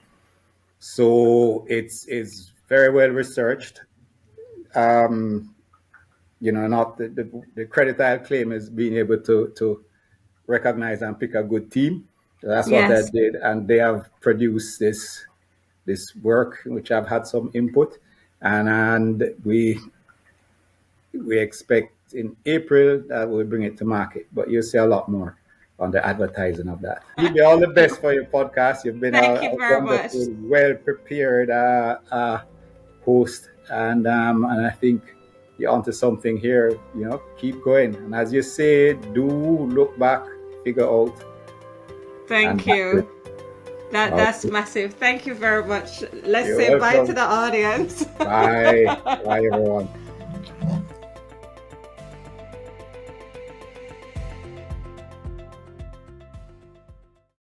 B: So it's very well researched. Not the credit I'll claim is being able to recognize and pick a good team. That's what I did, and they have produced this work, which I've had some input, and we expect in April that we'll bring it to market. But you'll see a lot more on the advertising of that. Give you all the best for your podcast. You've been
A: Thank
B: a
A: you very much.
B: wonderful, well prepared host, and I think you're onto something here. You know, keep going, and as you say, do look back, figure out, and
A: Thank
B: that's it.
A: you. That's
B: Okay.
A: massive. Thank you very much. Let's
B: You're
A: say bye to
B: welcome.
A: the audience.
B: Bye, bye, everyone.